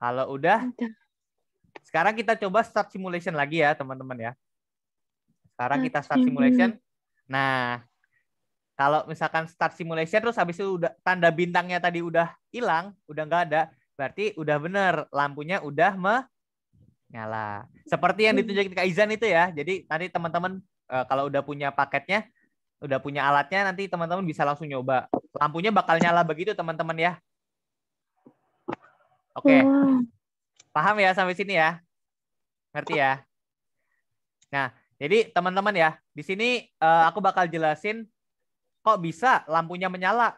Kalau udah, sekarang kita coba start simulation lagi ya teman-teman ya. Sekarang kita start simulation. Nah, kalau misalkan start simulation terus habis itu udah tanda bintangnya tadi udah hilang, udah nggak ada, berarti udah bener lampunya udah menyala. Seperti yang ditunjukin Kak Izan itu ya. Jadi nanti teman-teman kalau udah punya paketnya, udah punya alatnya, nanti teman-teman bisa langsung nyoba. Lampunya bakal nyala begitu teman-teman ya. Oke. Paham ya sampai sini ya? Ngerti ya? Nah, Jadi teman-teman ya, di sini aku bakal jelasin kok bisa lampunya menyala.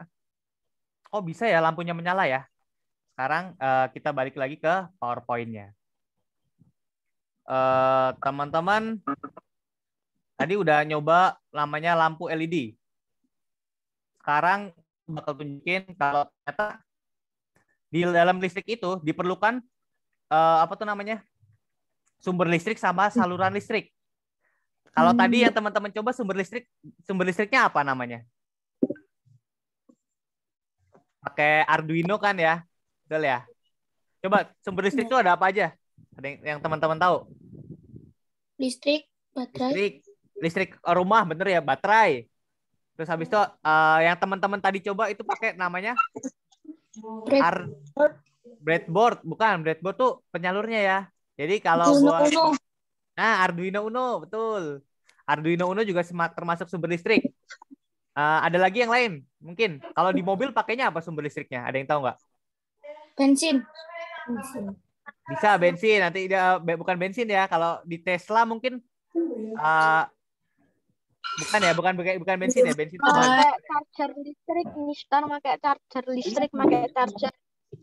Kok bisa ya lampunya menyala ya? Sekarang kita balik lagi ke PowerPoint-nya. Teman-teman tadi udah nyoba namanya lampu LED. Sekarang bakal tunjukin kalau ternyata di dalam listrik itu diperlukan apa tuh namanya? Sumber listrik sama saluran listrik. Kalau tadi yang teman-teman coba sumber listriknya apa namanya? Pakai Arduino kan ya? Betul ya? Coba sumber listrik itu ada apa aja? Ada yang teman-teman tahu? Listrik, baterai. Listrik rumah, bener ya, baterai. Terus habis itu yang teman-teman tadi coba itu pakai namanya breadboard, bukan breadboard tuh penyalurnya ya. Jadi kalau buat Arduino Uno, betul. Arduino Uno juga termasuk sumber listrik. Ada lagi yang lain, mungkin. Kalau di mobil pakainya apa sumber listriknya? Ada yang tahu nggak? Bensin. Bisa bensin, nanti bukan bensin ya. Kalau di Tesla mungkin bukan bensin ya. Bensin itu charger listrik, Mister pakai charger listrik, pakai charger.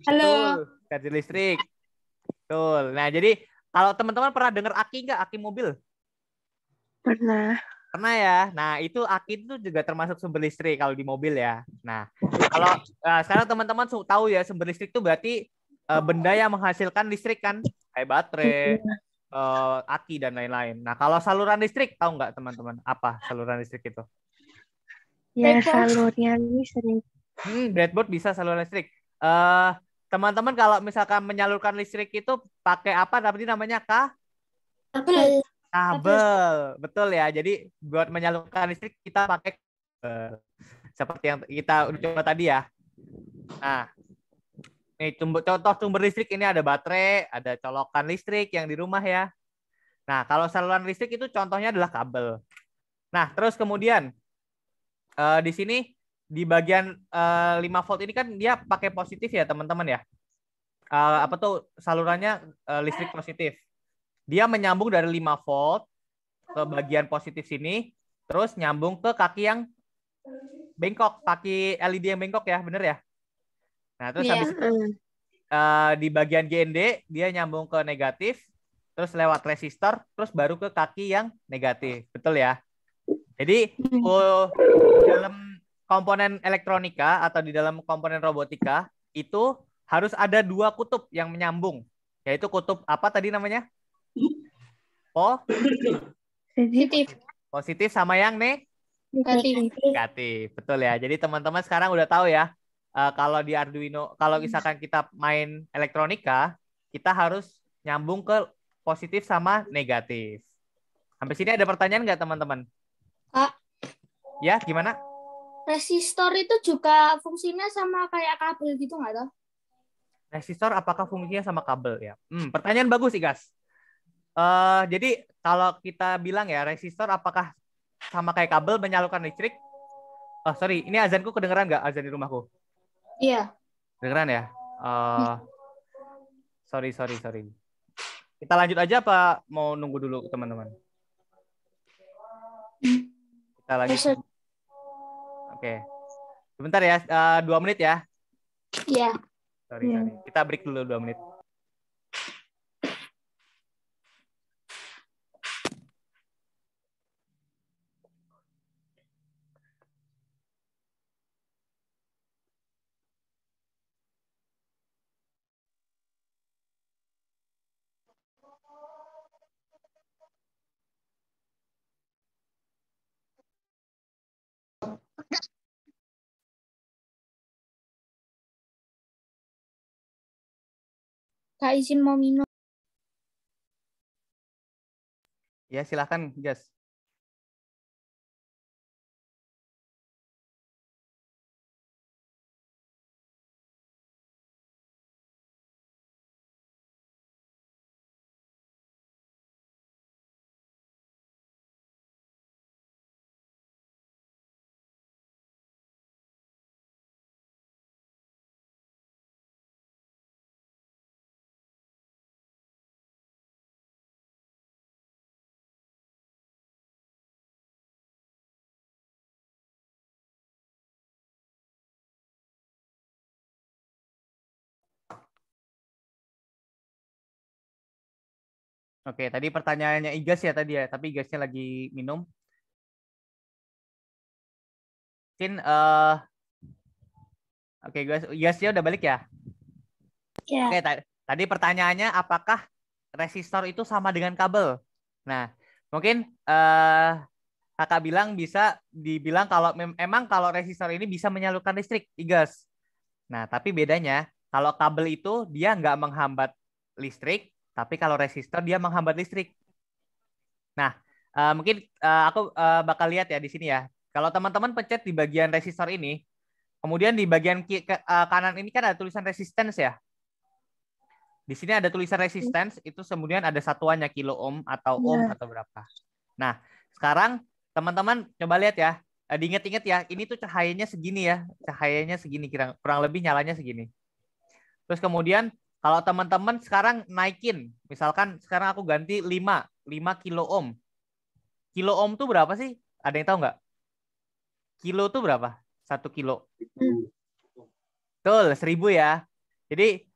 Halo. Charger listrik. Betul. Nah, jadi kalau teman-teman pernah dengar aki nggak? Aki mobil? Pernah. Pernah ya. Nah, itu aki itu juga termasuk sumber listrik kalau di mobil ya. Nah, kalau sekarang teman-teman tahu ya sumber listrik itu berarti benda yang menghasilkan listrik kan, kayak baterai, aki dan lain-lain. Nah, kalau saluran listrik tahu nggak teman-teman apa saluran listrik itu? Ya, saluran listrik. Breadboard bisa saluran listrik. Teman-teman kalau misalkan menyalurkan listrik itu pakai apa? Tadi namanya kabel. Betul ya. Jadi buat menyalurkan listrik kita pakai kabel. Seperti yang kita udah coba tadi ya. Nah, ini contoh sumber listrik ini ada baterai, ada colokan listrik yang di rumah ya. Nah, kalau saluran listrik itu contohnya adalah kabel. Nah, terus kemudian di sini di bagian 5 volt ini kan dia pakai positif ya, teman-teman ya. Apa tuh salurannya listrik positif. Dia menyambung dari 5 volt ke bagian positif sini, terus nyambung ke kaki yang bengkok, kaki LED yang bengkok ya, bener ya? Nah, terus habis itu di bagian GND dia nyambung ke negatif, terus lewat resistor, terus baru ke kaki yang negatif, betul ya? Jadi dalam komponen elektronika atau di dalam komponen robotika itu harus ada 2 kutub yang menyambung, yaitu kutub apa tadi namanya? Positif sama yang negatif. Betul ya. Jadi teman-teman sekarang udah tahu ya, kalau di Arduino, kalau misalkan kita main elektronika, kita harus nyambung ke positif sama negatif. Sampai sini ada pertanyaan nggak teman-teman? Kak, Ya, gimana? resistor itu juga fungsinya sama kayak kabel gitu nggak toh? Resistor apakah fungsinya sama kabel ya? Pertanyaan bagus, Igas. Jadi kalau kita bilang ya, resistor apakah sama kayak kabel menyalurkan listrik? Oh, sorry, ini azanku kedengeran nggak, azan di rumahku? Iya. Kedengeran ya? Sorry. Kita lanjut aja apa mau nunggu dulu teman-teman? Kita lanjut. Oke. Sebentar ya, 2 menit ya. Iya. Sorry. Kita break dulu 2 menit. Kak izin mau minum. Ya, silakan, Jas. Oke, tadi pertanyaannya Igas ya tadi ya, tapi Igasnya lagi minum. Mungkin oke guys, Igasnya udah balik ya? Ya. Oke, tadi pertanyaannya apakah resistor itu sama dengan kabel? Nah, mungkin kakak bilang bisa dibilang kalau emang kalau resistor ini bisa menyalurkan listrik, Igas. Nah, tapi bedanya kalau kabel itu dia nggak menghambat listrik, tapi kalau resistor dia menghambat listrik. Nah, mungkin aku bakal lihat ya di sini ya. Kalau teman-teman pencet di bagian resistor ini, kemudian di bagian kanan ini kan ada tulisan resistance ya. Di sini ada tulisan resistance, itu kemudian ada satuannya kilo ohm atau ohm atau berapa. Nah, sekarang teman-teman coba lihat ya. Diingat-ingat ya, ini tuh cahayanya segini ya. Cahayanya segini, kurang lebih nyalanya segini. Terus kemudian kalau teman-teman sekarang naikin, misalkan sekarang aku ganti 5 kilo ohm. Kilo ohm tuh berapa sih? Ada yang tahu nggak? Kilo tuh berapa? 1 kilo. Betul, 1000 ya. Jadi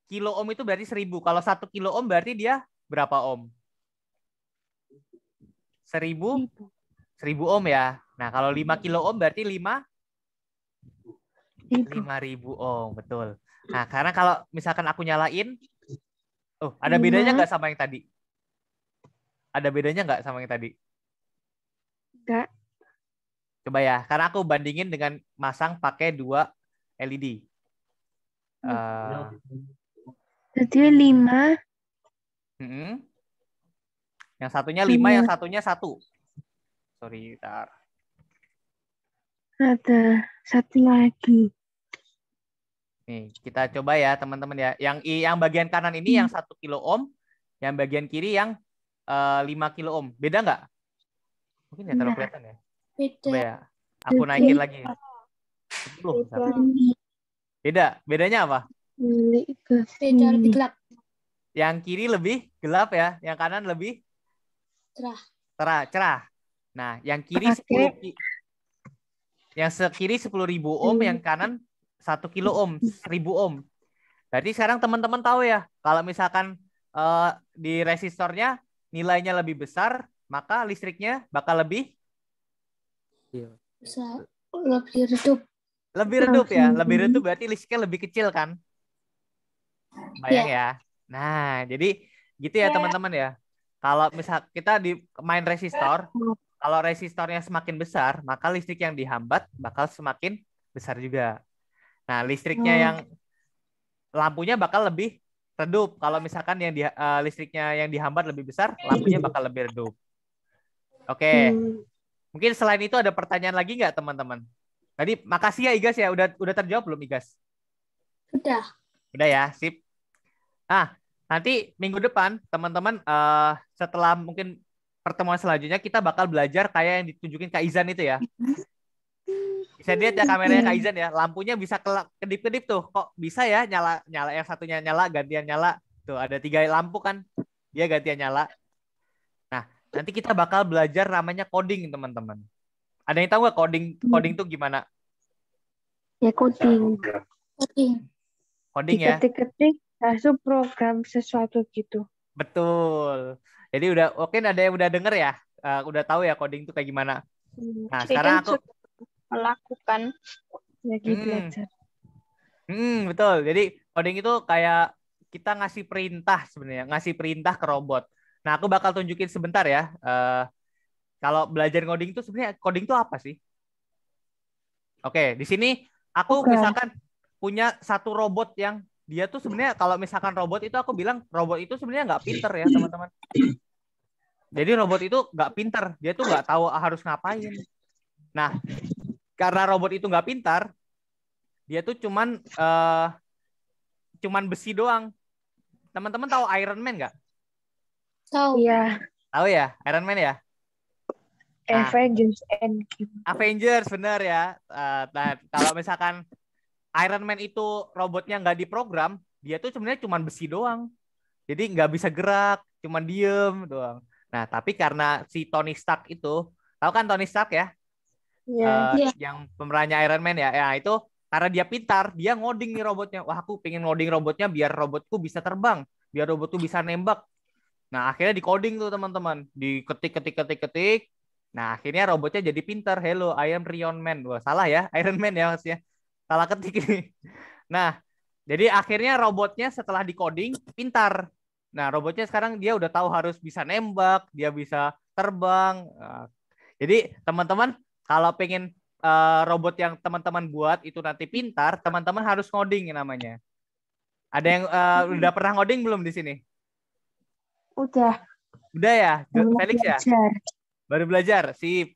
kilo ohm itu berarti 1000. Kalau 1 kilo ohm berarti dia berapa ohm? 1000 ohm ya. Nah, kalau 5 kilo ohm berarti 5000 ohm, betul. Nah, karena kalau misalkan aku nyalain, ada bedanya nggak sama yang tadi? Ada bedanya nggak sama yang tadi? Enggak. Coba ya, karena aku bandingin dengan masang pakai 2 LED. Jadi 5. Yang satunya 5, yang satunya 1. Sorry, bentar. Ada satu lagi. Nih, kita coba ya teman-teman ya. Yang bagian kanan ini yang 1 kilo ohm, yang bagian kiri yang 5 kilo ohm. Beda nggak? Mungkin ya terlalu kelihatan ya. Coba ya. Aku naikin lagi. 10. Beda. Bedanya apa? Beda lebih gelap. Yang kiri lebih gelap ya, yang kanan lebih cerah. Nah, yang kiri 10 yang sekiri 10.000 ohm, yang kanan 1 kilo ohm, 1000 ohm. Berarti sekarang teman-teman tahu ya, kalau misalkan di resistornya nilainya lebih besar, maka listriknya bakal lebih redup. Lebih redup ya, lebih redup berarti listriknya lebih kecil kan? Bayang ya. Nah, jadi gitu ya teman-teman ya. Kalau misal kita di main resistor, kalau resistornya semakin besar, maka listrik yang dihambat bakal semakin besar juga. Nah, listriknya yang lampunya bakal lebih redup. Kalau misalkan yang listriknya yang dihambat lebih besar, lampunya bakal lebih redup. Oke. Mungkin selain itu ada pertanyaan lagi nggak teman-teman? Tadi makasih ya Igas ya, udah terjawab belum Igas? Udah ya, sip. Nah, nanti minggu depan teman-teman setelah mungkin pertemuan selanjutnya kita bakal belajar kayak yang ditunjukin Kak Izan itu ya. Bisa lihat ya kameranya Kak Izan ya, lampunya bisa kedip-kedip tuh. Kok bisa ya nyala yang satunya nyala gantian nyala. Tuh ada 3 lampu kan. Dia gantian nyala. Nah, nanti kita bakal belajar namanya coding teman-teman. Ada yang tahu nggak coding tuh gimana? Ya coding Ya. Ketik-ketik langsung program sesuatu gitu. Betul. Jadi mungkin ada yang udah denger ya, udah tahu ya coding itu kayak gimana. Nah, sekarang aku melakukan lagi belajar. Betul. Jadi coding itu kayak kita ngasih perintah sebenarnya, ngasih perintah ke robot. Nah, aku bakal tunjukin sebentar ya. Kalau belajar coding itu sebenarnya coding itu apa sih? Oke, di sini aku misalkan punya satu robot yang dia tuh sebenarnya kalau misalkan robot itu aku bilang robot itu sebenarnya nggak pinter ya teman-teman. Jadi robot itu nggak pinter, dia tuh nggak tahu harus ngapain. Nah, karena robot itu nggak pintar, dia tuh cuman besi doang. Teman-teman tahu Iron Man nggak? tahu. Iya. Tahu ya, Iron Man ya? Nah, Avengers benar ya. Nah, kalau misalkan Iron Man itu robotnya nggak diprogram, dia tuh sebenarnya cuma besi doang. Jadi nggak bisa gerak, cuma diem doang. Nah, tapi karena si Tony Stark itu, tahu kan Tony Stark ya? Yang pemerannya Iron Man ya. Ya, itu karena dia pintar, dia ngoding nih robotnya. Wah, aku pengen ngoding robotnya biar robotku bisa terbang, biar robotku bisa nembak. Nah, akhirnya di coding tuh teman-teman, diketik. Nah, akhirnya robotnya jadi pintar. Hello, I am Iron Man. Wah, salah ya, Iron Man ya maksudnya. Salah ketik ini. Nah, jadi akhirnya robotnya setelah di coding pintar. Nah, robotnya sekarang dia udah tahu harus bisa nembak, dia bisa terbang. Nah, jadi teman-teman kalau pengen robot yang teman-teman buat itu nanti pintar, teman-teman harus ngoding namanya. Ada yang udah pernah ngoding belum di sini? Udah. Udah ya, Belum Felix ya? belajar. Baru belajar, sip.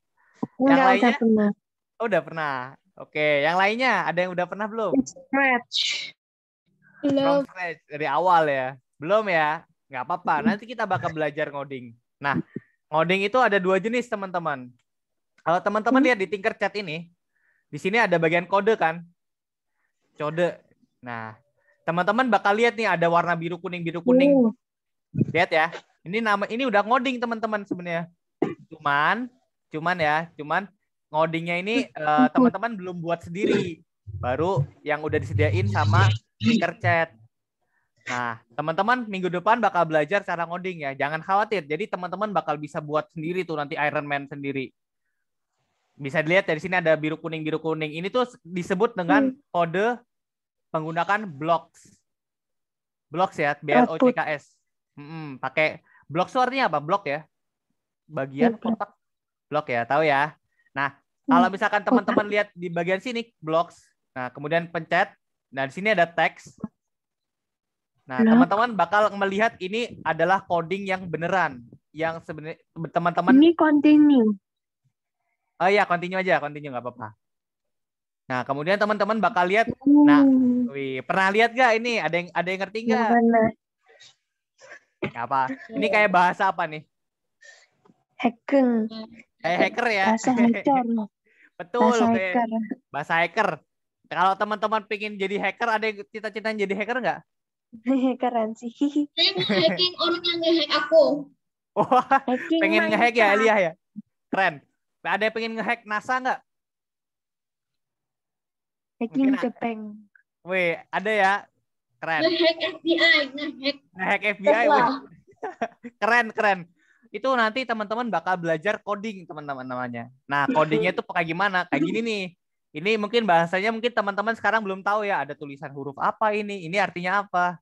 Yang Enggak, lainnya? udah pernah. Oh, udah pernah. Oke, yang lainnya ada yang udah pernah belum? Scratch. From Belum. scratch, dari awal ya? Belum ya? Nggak apa-apa, nanti kita bakal belajar ngoding. Nah, ngoding itu ada dua jenis teman-teman. Kalau teman-teman lihat di Tinkercad ini, di sini ada bagian kode kan? Kode. Nah, teman-teman bakal lihat nih ada warna biru kuning. Lihat ya. Ini udah ngoding teman-teman sebenarnya. Cuman ngodingnya ini teman-teman belum buat sendiri. Baru yang udah disediain sama Tinkercad. Nah, teman-teman minggu depan bakal belajar cara ngoding ya. Jangan khawatir. Jadi teman-teman bakal bisa buat sendiri tuh nanti Iron Man sendiri. Bisa dilihat dari sini ada biru kuning. Ini tuh disebut dengan kode menggunakan blocks. Blocks ya, BLOCKS. Pakai blocks itu artinya apa? Blok ya. Bagian kotak blok ya, tahu ya. Nah, kalau misalkan teman-teman lihat di bagian sini blocks. Nah, kemudian pencet. Nah, di sini ada teks. Nah, teman-teman bakal melihat ini adalah coding yang beneran. Yang sebenarnya teman-teman Ini continue. Oh iya, continue aja, continue nggak apa-apa. Nah, kemudian teman-teman bakal lihat. Nah, pernah lihat gak ini? Ada yang ngerti nggak? Apa? Ini kayak bahasa apa nih? Hacking. Kayak hacker ya? Bahasa hacker. Betul, Bahasa kayak hacker. bahasa hacker. Kalau teman-teman pengen jadi hacker, ada yang cita-cita jadi hacker nggak? Keren sih. Saya mau hacking orang yang nge-hack aku. Wah, Hacking pengen nge-hack ya, Minecraft. Elia ya? Keren. Ada yang pengen nge-hack NASA nggak? Hacking Mungkin the bank. Wih, ada ya? Keren. Nge-hack FBI, nge-hack Nge-hack FBI, wih. Keren. Itu nanti teman-teman bakal belajar coding, teman-teman namanya. Nah, codingnya itu kayak gimana? Kayak gini nih. Ini mungkin bahasanya mungkin teman-teman sekarang belum tahu ya, ada tulisan huruf apa ini artinya apa.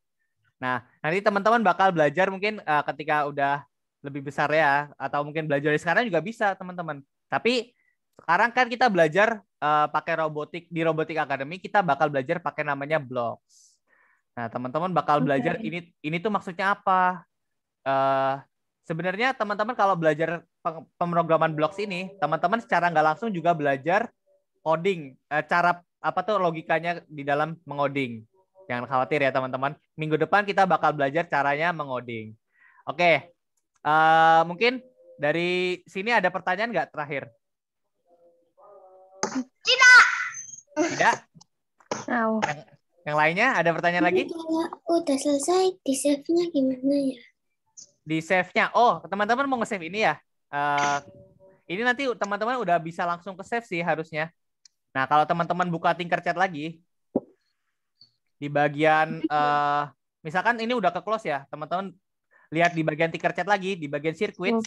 Nah, nanti teman-teman bakal belajar mungkin ketika udah lebih besar ya, atau mungkin belajar dari sekarang juga bisa, teman-teman. Tapi sekarang kan kita belajar pakai robotik, di Robotik Academy kita bakal belajar pakai namanya blocks. Nah, teman-teman bakal belajar ini tuh maksudnya apa? Sebenarnya teman-teman kalau belajar pemrograman blocks ini, teman-teman secara nggak langsung juga belajar coding, cara apa tuh logikanya di dalam mengoding. Jangan khawatir ya teman-teman. Minggu depan kita bakal belajar caranya mengoding. Oke, mungkin dari sini ada pertanyaan nggak terakhir? Tidak? Yang lainnya ada pertanyaan lagi? Kalau udah selesai, di save-nya gimana ya? Di save-nya. Oh, teman-teman mau nge-save ini ya? Ini nanti teman-teman udah bisa langsung ke save sih harusnya. Nah, kalau teman-teman buka Tinkercad lagi, di bagian, misalkan ini udah ke close ya, teman-teman lihat di bagian Tinkercad lagi, di bagian circuit.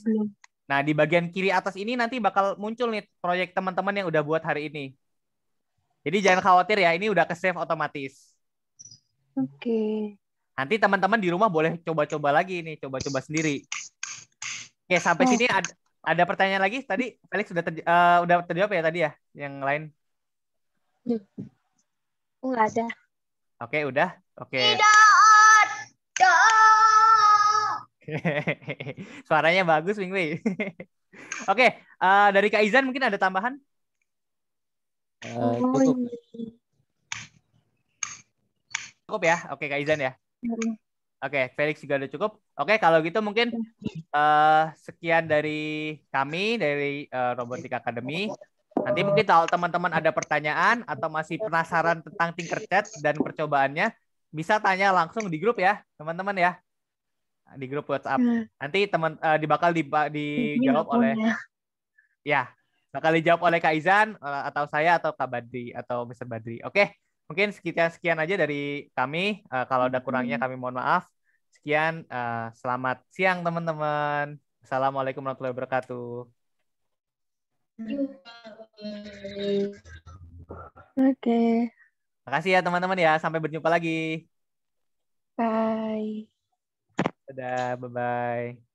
Nah, di bagian kiri atas ini nanti bakal muncul nih proyek teman-teman yang udah buat hari ini. Jadi jangan khawatir ya, ini udah ke save otomatis. Oke. Nanti teman-teman di rumah boleh coba-coba lagi nih, coba-coba sendiri. Oke, sampai sini ada pertanyaan lagi? Tadi Felix udah terjawab ya tadi ya, yang lain? Enggak ada. Oke, udah. Oke. Suaranya bagus, Mingwei. Oke, dari Kak Izan mungkin ada tambahan? Cukup. Cukup ya? Oke, Kak Izan ya? Oke, Felix juga udah cukup. Oke, kalau gitu mungkin sekian dari kami, dari Robotik Academy. Nanti mungkin kalau teman-teman ada pertanyaan atau masih penasaran tentang Tinkercad dan percobaannya, bisa tanya langsung di grup ya, teman-teman ya. Di grup WhatsApp. Nanti bakal dijawab oleh bakal dijawab oleh Kak Izan atau saya atau Kak Badri atau Mr. Badri. Oke, mungkin sekian aja dari kami. Kalau ada kurangnya kami mohon maaf. sekian. Selamat siang teman-teman. Assalamualaikum warahmatullahi wabarakatuh. Oke. Makasih ya teman-teman ya. Sampai berjumpa lagi. Bye. Dadah, bye-bye.